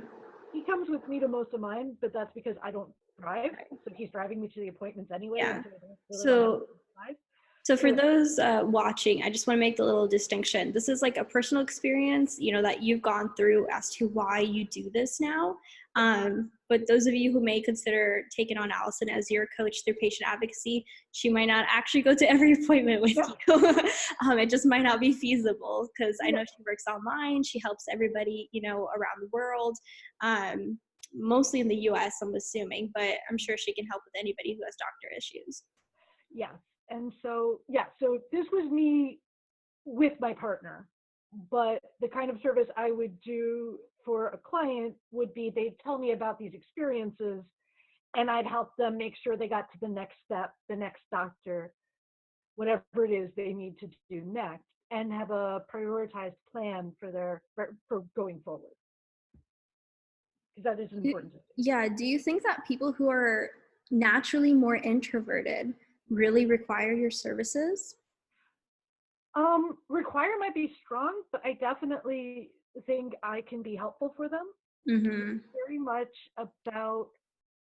He comes with me to most of mine, but that's because I don't drive. Right. So he's driving me to the appointments anyway. Yeah. And so I don't really have to drive. So for So those watching, I just want to make the little distinction. This is like a personal experience, you know, that you've gone through as to why you do this now. But those of you who may consider taking on Alison as your coach through patient advocacy, she might not actually go to every appointment with you. It just might not be feasible because I know she works online. She helps everybody, you know, around the world. Mostly in the US, I'm assuming, but I'm sure she can help with anybody who has doctor issues. yeah. And so, so this was me with my partner, but the kind of service I would do for a client would be they'd tell me about these experiences and I'd help them make sure they got to the next step, the next doctor, whatever it is they need to do next, and have a prioritized plan for going forward. Because that is important. Yeah. Do you think that people who are naturally more introverted really require your services? Require might be strong, but I definitely think I can be helpful for them. Mm-hmm. It's very much about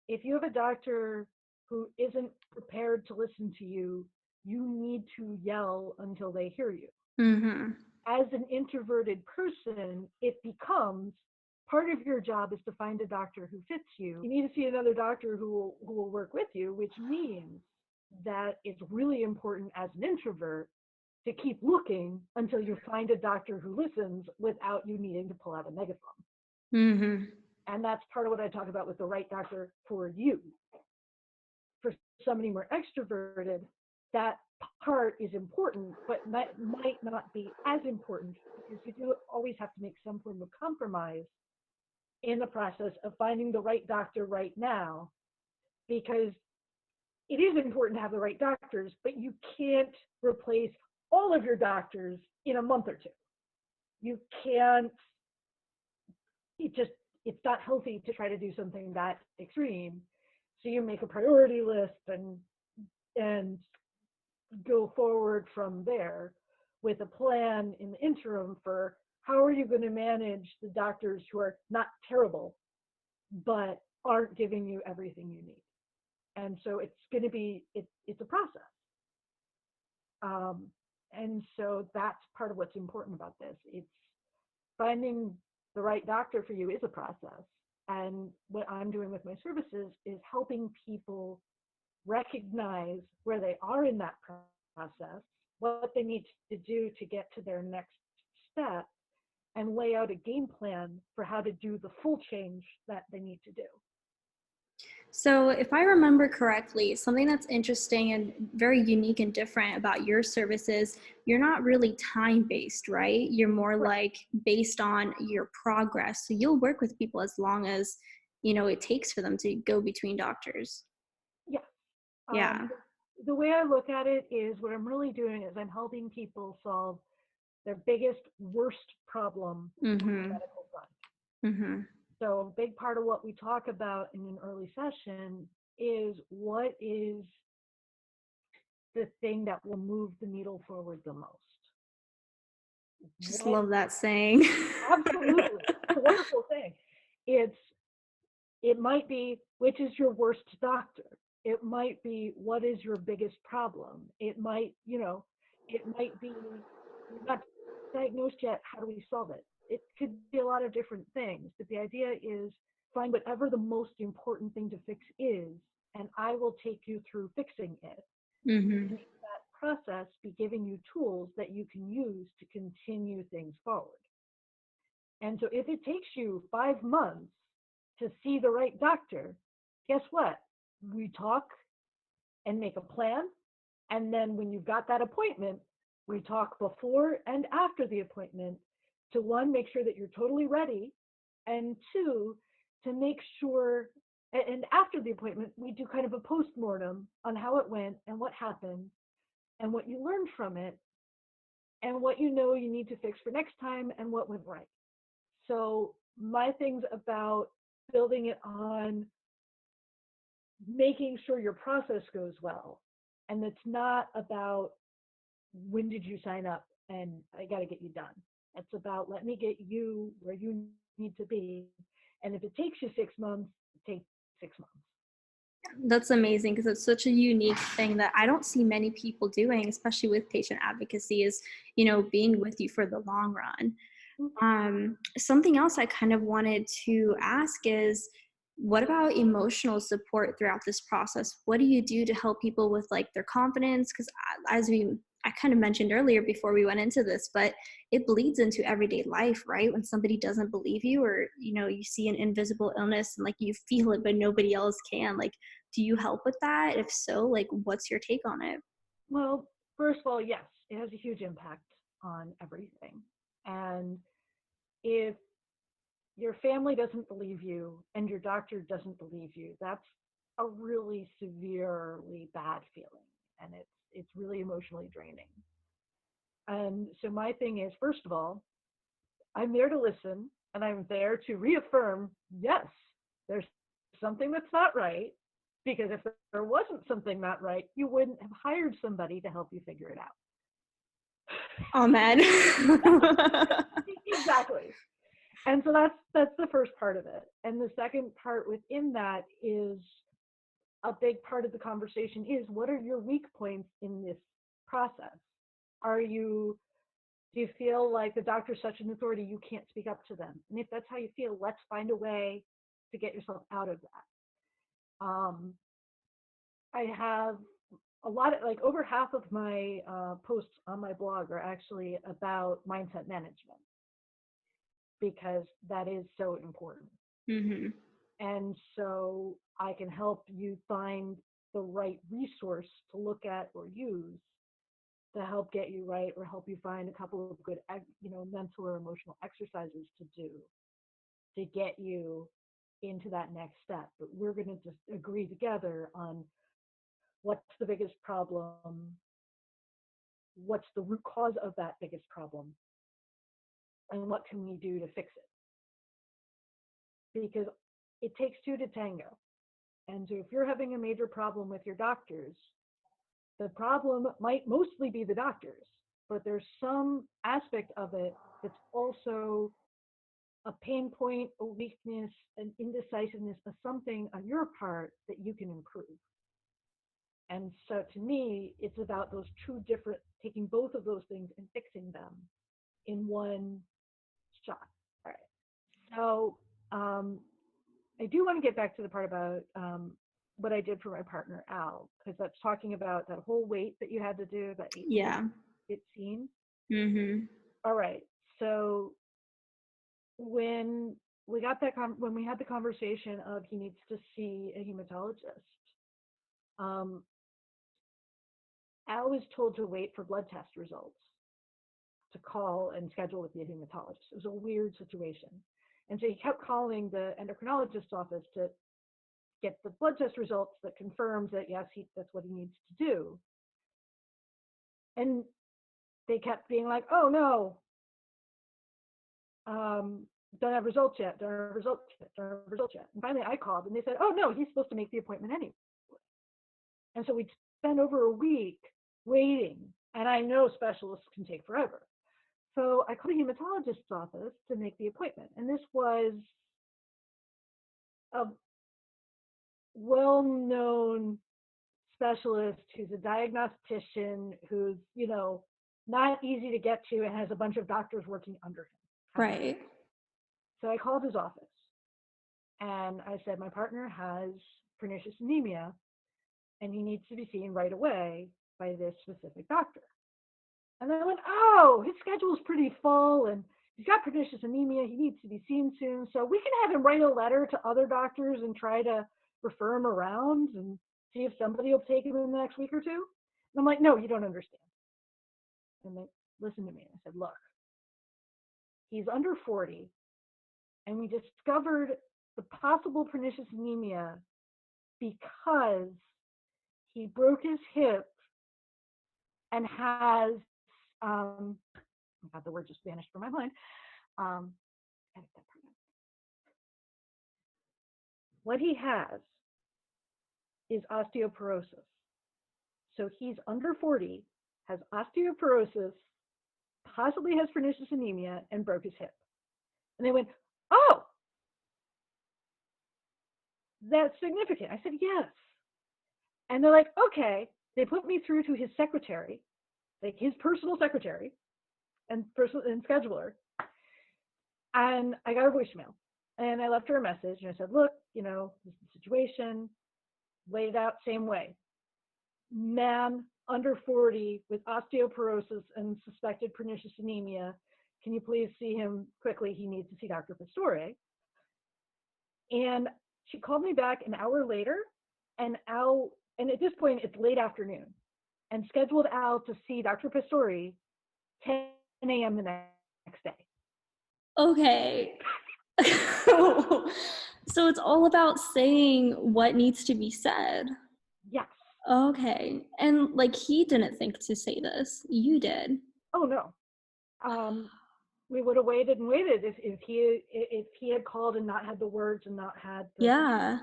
if you have a doctor who isn't prepared to listen to you, you need to yell until they hear you. Mm-hmm. As an introverted person, it becomes part of your job is to find a doctor who fits you. You need to see another doctor who will work with you, which means that it's really important as an introvert to keep looking until you find a doctor who listens without you needing to pull out a megaphone. Mm-hmm. And that's part of what I talk about with the right doctor for you. For somebody more extroverted, that part is important, but might not be as important because you do always have to make some form of compromise in the process of finding the right doctor right now, because it is important to have the right doctors, but you can't replace all of your doctors in a month or two. You can't, it's not healthy to try to do something that extreme. So you make a priority list and go forward from there with a plan in the interim for how are you going to manage the doctors who are not terrible, but aren't giving you everything you need. And so it's going to be, it's a process. And so that's part of what's important about this. It's finding the right doctor for you is a process. And what I'm doing with my services is helping people recognize where they are in that process, what they need to do to get to their next step, and lay out a game plan for how to do the full change that they need to do. So if I remember correctly, something that's interesting and very unique and different about your services, you're not really time-based, right? You're more like based on your progress. So you'll work with people as long as, you know, it takes for them to go between doctors. Yeah. Yeah. The way I look at it is what I'm really doing is I'm helping people solve their biggest, worst problem on the medical front. Mm-hmm. So a big part of what we talk about in an early session is what is the thing that will move the needle forward the most. Just love that saying. Absolutely. It's a wonderful thing. It might be, which is your worst doctor? It might be, what is your biggest problem? It might, it might be, you're not diagnosed yet, how do we solve it? It could be a lot of different things, but the idea is find whatever the most important thing to fix is and I will take you through fixing it. Mm-hmm. And in that process, be giving you tools that you can use to continue things forward. And so if it takes you 5 months to see the right doctor, guess what? We talk and make a plan. And then when you've got that appointment, we talk before and after the appointment to one, make sure that you're totally ready. And two, to make sure, and after the appointment, we do kind of a post-mortem on how it went and what happened and what you learned from it and what you know you need to fix for next time and what went right. So my thing's about building it on making sure your process goes well. And it's not about when did you sign up and I got to get you done. It's about let me get you where you need to be. And if it takes you 6 months, it takes 6 months. That's amazing because it's such a unique thing that I don't see many people doing, especially with patient advocacy, is, being with you for the long run. Something else I kind of wanted to ask is, what about emotional support throughout this process? What do you do to help people with like their confidence? Because I kind of mentioned earlier before we went into this, but it bleeds into everyday life, right? When somebody doesn't believe you, or you see an invisible illness and like you feel it, but nobody else can. Like, do you help with that? If so, like, what's your take on it? Well, first of all, yes, it has a huge impact on everything. And if your family doesn't believe you and your doctor doesn't believe you, that's a really severely bad feeling. And it's really emotionally draining. And so my thing is, first of all, I'm there to listen and I'm there to reaffirm, yes, there's something that's not right. Because if there wasn't something not right, you wouldn't have hired somebody to help you figure it out. Amen. Exactly. And so that's the first part of it. And the second part within that is a big part of the conversation is what are your weak points in this process? Do you feel like the doctor's such an authority you can't speak up to them? And if that's how you feel, let's find a way to get yourself out of that. I have a lot of like over half of my posts on my blog are actually about mindset management because that is so important. Mm-hmm. And so I can help you find the right resource to look at or use to help get you right or help you find a couple of good, mental or emotional exercises to do to get you into that next step. But we're going to just agree together on what's the biggest problem, what's the root cause of that biggest problem, and what can we do to fix it? Because it takes two to tango. And so if you're having a major problem with your doctors, the problem might mostly be the doctors, but there's some aspect of it that's also a pain point, a weakness, an indecisiveness, or something on your part that you can improve. And so to me, it's about those two different, taking both of those things and fixing them in one shot. All right. So I do want to get back to the part about what I did for my partner, Al, because that's talking about that whole wait that you had to do, that 8 Yeah. to get seen. Mm-hmm. All right. So when we got that, when we had the conversation of he needs to see a hematologist, um, Al was told to wait for blood test results to call and schedule with the hematologist. It was a weird situation. And so he kept calling the endocrinologist's office to get the blood test results that confirms that, yes, that's what he needs to do. And they kept being like, oh, no, don't have results yet, don't have results yet, don't have results yet. And finally I called and they said, oh, no, he's supposed to make the appointment anyway. And so we'd spend over a week waiting. And I know specialists can take forever. So I called the hematologist's office to make the appointment. And this was a well-known specialist who's a diagnostician who's, not easy to get to and has a bunch of doctors working under him. Right. So I called his office and I said, my partner has pernicious anemia, and he needs to be seen right away by this specific doctor. And I went, oh, his schedule's pretty full, and he's got pernicious anemia. He needs to be seen soon. So we can have him write a letter to other doctors and try to refer him around and see if somebody will take him in the next week or two. And I'm like, no, you don't understand. And they listened to me. I said, look, he's under 40, and we discovered the possible pernicious anemia because he broke his hip and has, God, the word just vanished from my mind. What he has is osteoporosis. So he's under 40, has osteoporosis, possibly has pernicious anemia, and broke his hip. And they went, oh, that's significant. I said, yes. And they're like, okay. They put me through to his secretary, like his personal secretary and scheduler. And I got a voicemail. And I left her a message. And I said, look, this is the situation. Laid it out same way. Man under 40 with osteoporosis and suspected pernicious anemia. Can you please see him quickly? He needs to see Dr. Pastore. And she called me back an hour later, and at this point it's late afternoon, and scheduled Al to see Dr. Pastore 10 a.m. the next day. Okay. So it's all about saying what needs to be said. Yes. Okay. And like, he didn't think to say this. You did. Oh no. We would have waited and waited if he had called and not had the words and not had the, yeah.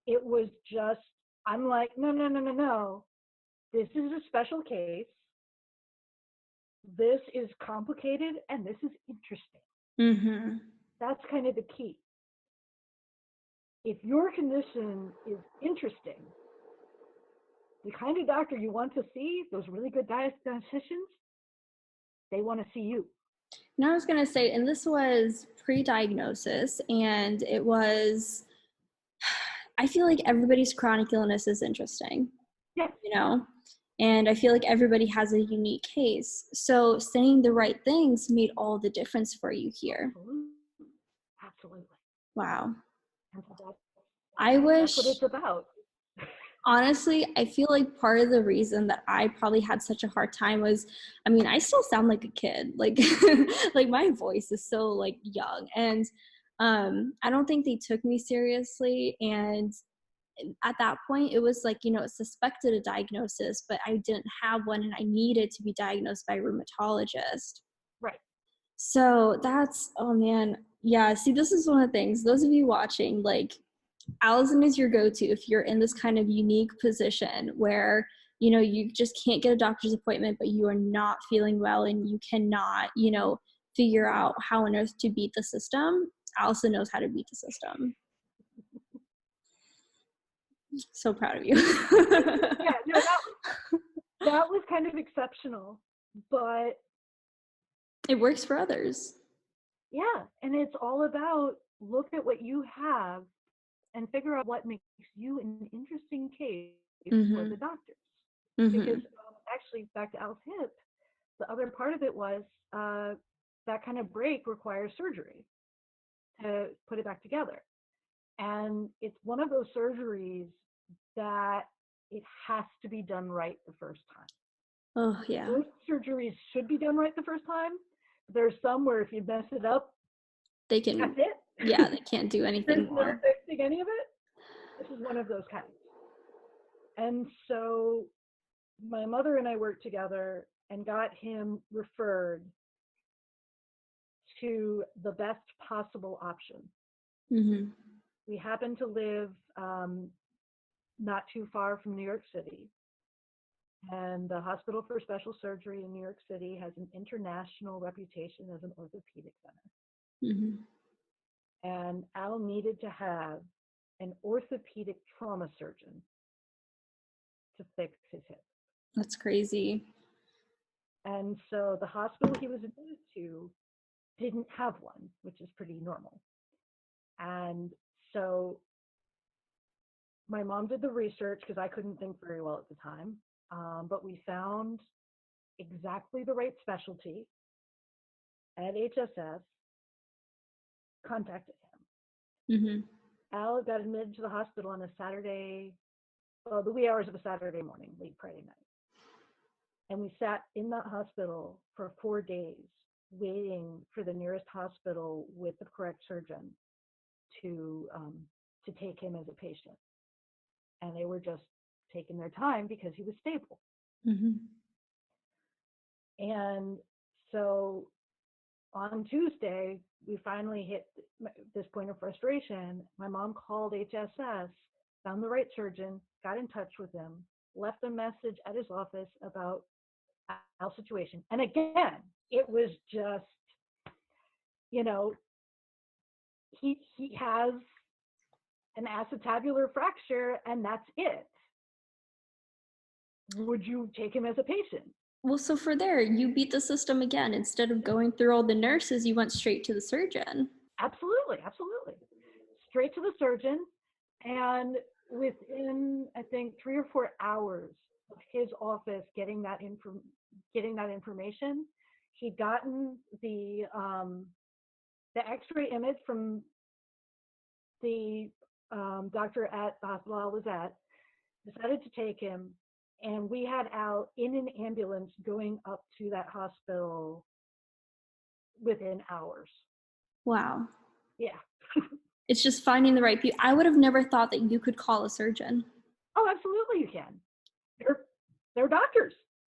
It was just, I'm like, no. This is a special case. This is complicated and this is interesting. Mm-hmm. That's kind of the key. If your condition is interesting, the kind of doctor you want to see, those really good diagnosticians, they want to see you. Now I was going to say, and this was pre-diagnosis, and it was, I feel like everybody's chronic illness is interesting. Yes. And I feel like everybody has a unique case. So saying the right things made all the difference for you here. Absolutely. Wow. I wish. That's what it's about. Honestly, I feel like part of the reason that I probably had such a hard time was, I still sound like a kid. Like, like my voice is so like young, and I don't think they took me seriously. And at that point, it was like, suspected a diagnosis, but I didn't have one, and I needed to be diagnosed by a rheumatologist. Right. So that's, oh man, yeah. See, this is one of the things. Those of you watching, like, Alison is your go-to if you're in this kind of unique position where, you just can't get a doctor's appointment, but you are not feeling well and you cannot, figure out how on earth to beat the system. Alison knows how to beat the system. So proud of you. Yeah, no, that was kind of exceptional, but it works for others. Yeah, and it's all about look at what you have and figure out what makes you an interesting case for the doctors. Because actually, back to Al's hip, the other part of it was that kind of break requires surgery to put it back together. And it's one of those surgeries that it has to be done right the first time. Oh, yeah. Most surgeries should be done right the first time. There's some where if you mess it up, they can, that's it. Yeah, they can't do anything There's more. no fixing any of it. This is one of those kinds. And so my mother and I worked together and got him referred to the best possible option. Mm-hmm. We happen to live not too far from New York City. And the Hospital for Special Surgery in New York City has an international reputation as an orthopedic center. Mm-hmm. And Al needed to have an orthopedic trauma surgeon to fix his hip. That's crazy. And so the hospital he was admitted to didn't have one, which is pretty normal. And so my mom did the research because I couldn't think very well at the time. But we found exactly the right specialty at HSS, contacted him. Mm-hmm. Al got admitted to the hospital on a Saturday, well, the wee hours of a Saturday morning, late Friday night. And we sat in that hospital for 4 days waiting for the nearest hospital with the correct surgeon to take him as a patient. And they were just taking their time because he was stable. Mm-hmm. And so on Tuesday, we finally hit this point of frustration. My mom called HSS, found the right surgeon, got in touch with him, left a message at his office about our situation. And again, it was just, you know, he has an acetabular fracture and that's it. Would you take him as a patient? Well, so for there, you beat the system again. Instead of going through all the nurses, you went straight to the surgeon. Absolutely, absolutely. Straight to the surgeon. And within, I think, 3 or 4 hours of his office getting that information, he'd gotten the X-ray image from the doctor at the hospital I was at, decided to take him, and we had Al in an ambulance going up to that hospital within hours. Wow. Yeah. It's just finding the right people. I would have never thought that you could call a surgeon. Oh, absolutely you can. They're doctors.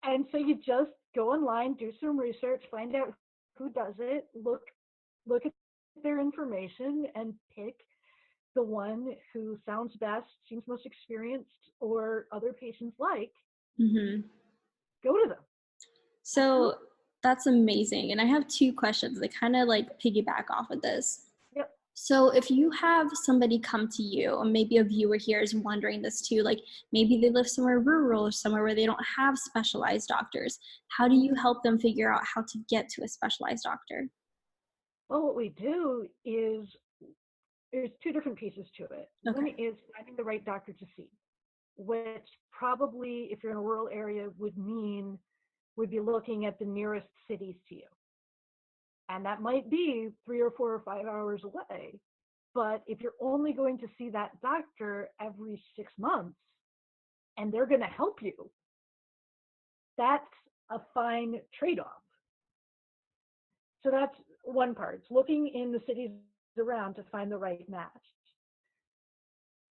And so you just go online, do some research, find out who does it, look at their information and pick the one who sounds best, seems most experienced, or other patients like. Mm-hmm. Go to them. So that's amazing. And I have 2 questions that kind of like piggyback off of this. Yep. So if you have somebody come to you, or maybe a viewer here is wondering this too, like maybe they live somewhere rural or somewhere where they don't have specialized doctors, how do you help them figure out how to get to a specialized doctor? Well, what we do is there's 2 different pieces to it. Okay. One is finding the right doctor to see, which probably, if you're in a rural area, would be looking at the nearest cities to you. And that might be 3 or 4 or 5 hours away. But if you're only going to see that doctor every 6 months and they're going to help you, that's a fine trade-off. So that's one part. It's looking in the cities around to find the right match.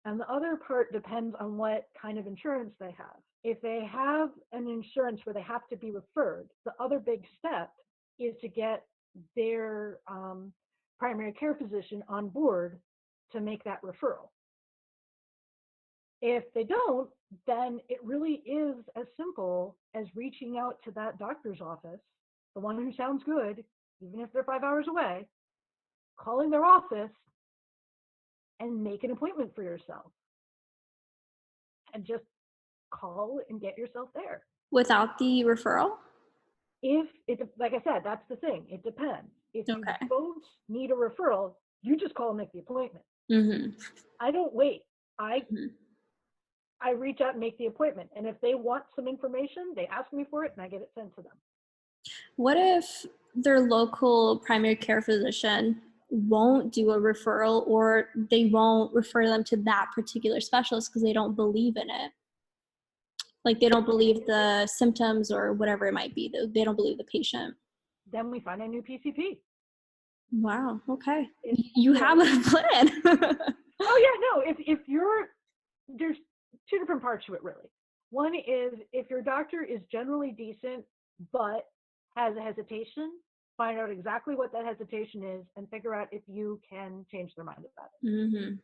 And the other part depends on what kind of insurance they have. If they have an insurance where they have to be referred, the other big step is to get their primary care physician on board to make that referral. If they don't, then it really is as simple as reaching out to that doctor's office, the one who sounds good, even if they're 5 hours away, calling their office and make an appointment for yourself. And just call and get yourself there. Without the referral? If it, like I said, that's the thing. It depends. If you Okay. both need a referral, you just call and make the appointment. Mm-hmm. I don't wait. Mm-hmm. I reach out and make the appointment. And if they want some information, they ask me for it and I get it sent to them. What if their local primary care physician won't do a referral, or they won't refer them to that particular specialist because they don't believe in it? Like they don't believe the symptoms or whatever it might be. They don't believe the patient. Then we find a new PCP. Wow. Okay. You have a plan. Oh yeah, no. If you're, there's 2 different parts to it really. One is if your doctor is generally decent but has a hesitation, find out exactly what that hesitation is and figure out if you can change their mind about it. Mm-hmm.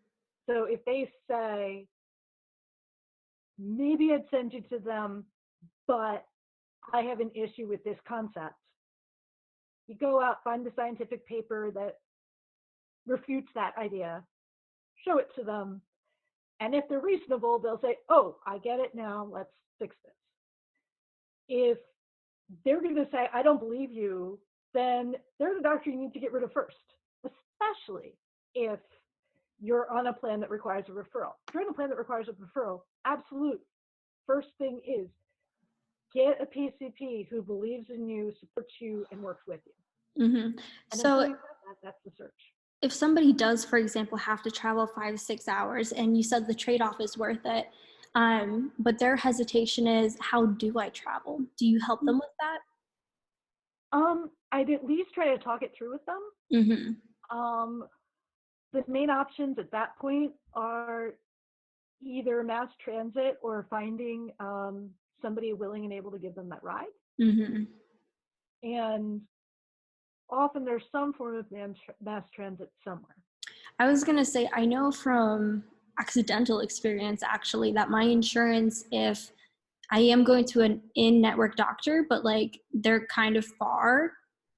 So if they say, maybe I'd send you to them, but I have an issue with this concept. You go out, find the scientific paper that refutes that idea, show it to them, and if they're reasonable, they'll say, oh, I get it now, let's fix this. If they're going to say, I don't believe you, then they're the doctor you need to get rid of first, especially if you're on a plan that requires a referral. If you're on a plan that requires a referral, absolute first thing is get a PCP who believes in you, supports you, and works with you. Mm-hmm. And so until you have that, that's the search. If somebody does, for example, have to travel 5 to 6 hours, and you said the trade-off is worth it, but their hesitation is, how do I travel? Do you help them with that? I'd at least try to talk it through with them. Mm-hmm. The main options at that point are either mass transit or finding somebody willing and able to give them that ride. Mm-hmm. And often there's some form of mass transit somewhere. I was going to say, I know from accidental experience, actually, that my insurance, if I am going to an in-network doctor, but like they're kind of far,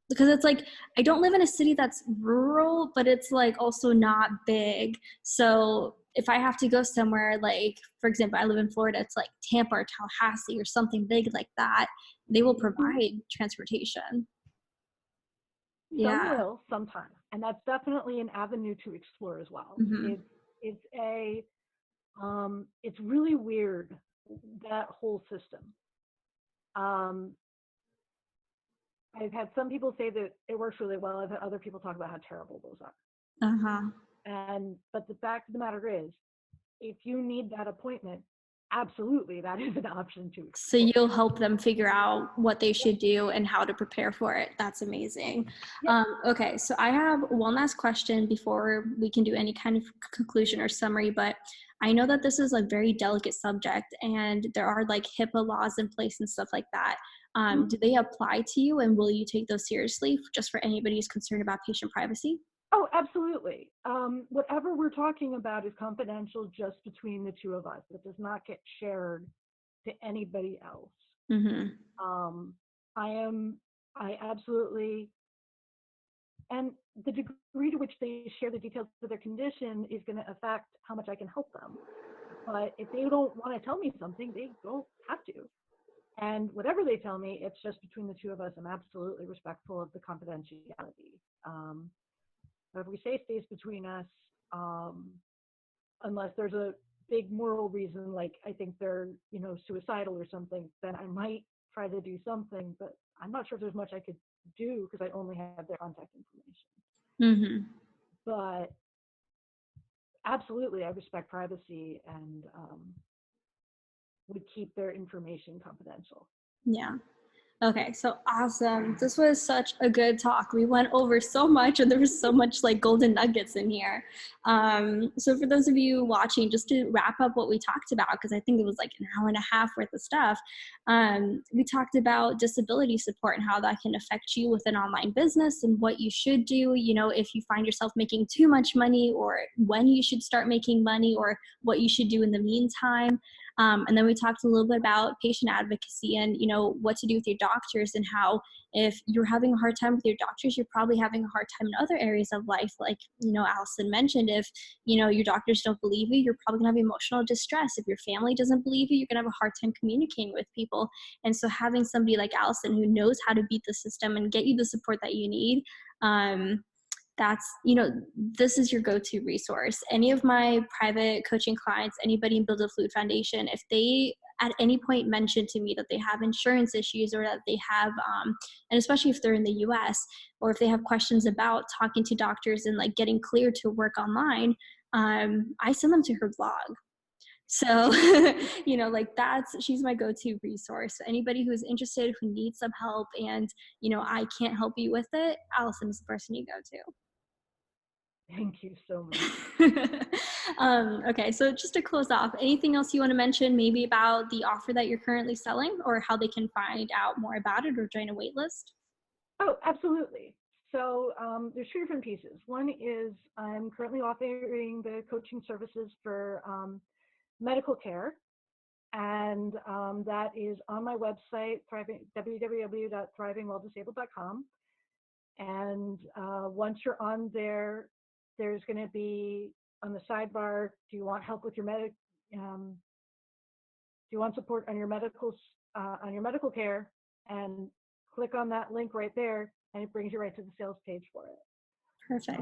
because it's like, I don't live in a city that's rural, but it's like also not big. So if I have to go somewhere, like, for example, I live in Florida, it's like Tampa or Tallahassee or something big like that, they will provide transportation. Some Yeah. will sometimes, and that's definitely an avenue to explore as well. Mm-hmm. It's really weird, that whole system. I've had some people say that it works really well. I've had other people talk about how terrible those are. Uh-huh. But the fact of the matter is, if you need that appointment, absolutely, that is an option to explore. So you'll help them figure out what they should do and how to prepare for it. That's amazing. Yep. Okay, so I have one last question before we can do any kind of conclusion or summary, but I know that this is a very delicate subject and there are like HIPAA laws in place and stuff like that. Do they apply to you, and will you take those seriously just for anybody who's concerned about patient privacy? Oh, absolutely. Whatever we're talking about is confidential just between the two of us. It does not get shared to anybody else. Mm-hmm. I absolutely, and the degree to which they share the details of their condition is going to affect how much I can help them. But if they don't want to tell me something, they don't have to. And whatever they tell me, it's just between the two of us. I'm absolutely respectful of the confidentiality. Whatever we say stays between us, unless there's a big moral reason, like I think they're, suicidal or something, then I might try to do something, but I'm not sure if there's much I could do because I only have their contact information. Mm-hmm. But absolutely, I respect privacy and would keep their information confidential. Yeah. Okay, so awesome. This was such a good talk. We went over so much and there was so much like golden nuggets in here. So for those of you watching, just to wrap up what we talked about, because I think it was like an hour and a half worth of stuff, we talked about disability support and how that can affect you with an online business and what you should do, if you find yourself making too much money, or when you should start making money, or what you should do in the meantime. And then we talked a little bit about patient advocacy and, what to do with your doctors, and how if you're having a hard time with your doctors, you're probably having a hard time in other areas of life. Like, Alison mentioned, if, your doctors don't believe you, you're probably gonna have emotional distress. If your family doesn't believe you, you're gonna have a hard time communicating with people. And so having somebody like Alison who knows how to beat the system and get you the support that you need, that's, this is your go-to resource. Any of my private coaching clients, anybody in Build a Fluid Foundation, if they at any point mention to me that they have insurance issues, or that they have, and especially if they're in the US, or if they have questions about talking to doctors and like getting cleared to work online, I send them to her blog. So, she's my go-to resource. So anybody who's interested, who needs some help, and, I can't help you with it, Alison is the person you go to. Thank you so much. Okay, so just to close off, anything else you want to mention, maybe about the offer that you're currently selling, or how they can find out more about it or join a wait list? Oh, absolutely. So there's two different pieces. One is I'm currently offering the coaching services for medical care, and that is on my website, www.thrivingwhiledisabled.com. And once you're on there, there's going to be on the sidebar, do you want help with your do you want support on your medical care? And click on that link right there, and it brings you right to the sales page for it. Perfect.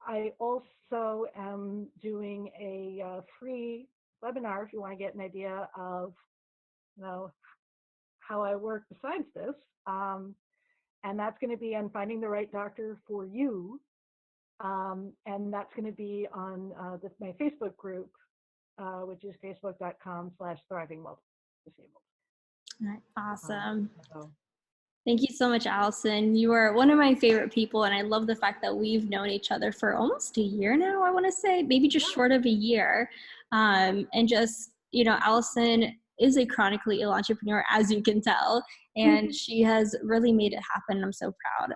I also am doing a free webinar if you want to get an idea of, you know, how I work besides this. And that's going to be on finding the right doctor for you. And that's going to be on my Facebook group, which is facebook.com/thrivingwelldisabled. All right, awesome. So, Thank you so much, Allison. You are one of my favorite people, and I love the fact that we've known each other for almost a year now, I want to say, maybe just short of a year. And just, you know, Allison is a chronically ill entrepreneur, as you can tell, and she has really made it happen. I'm so proud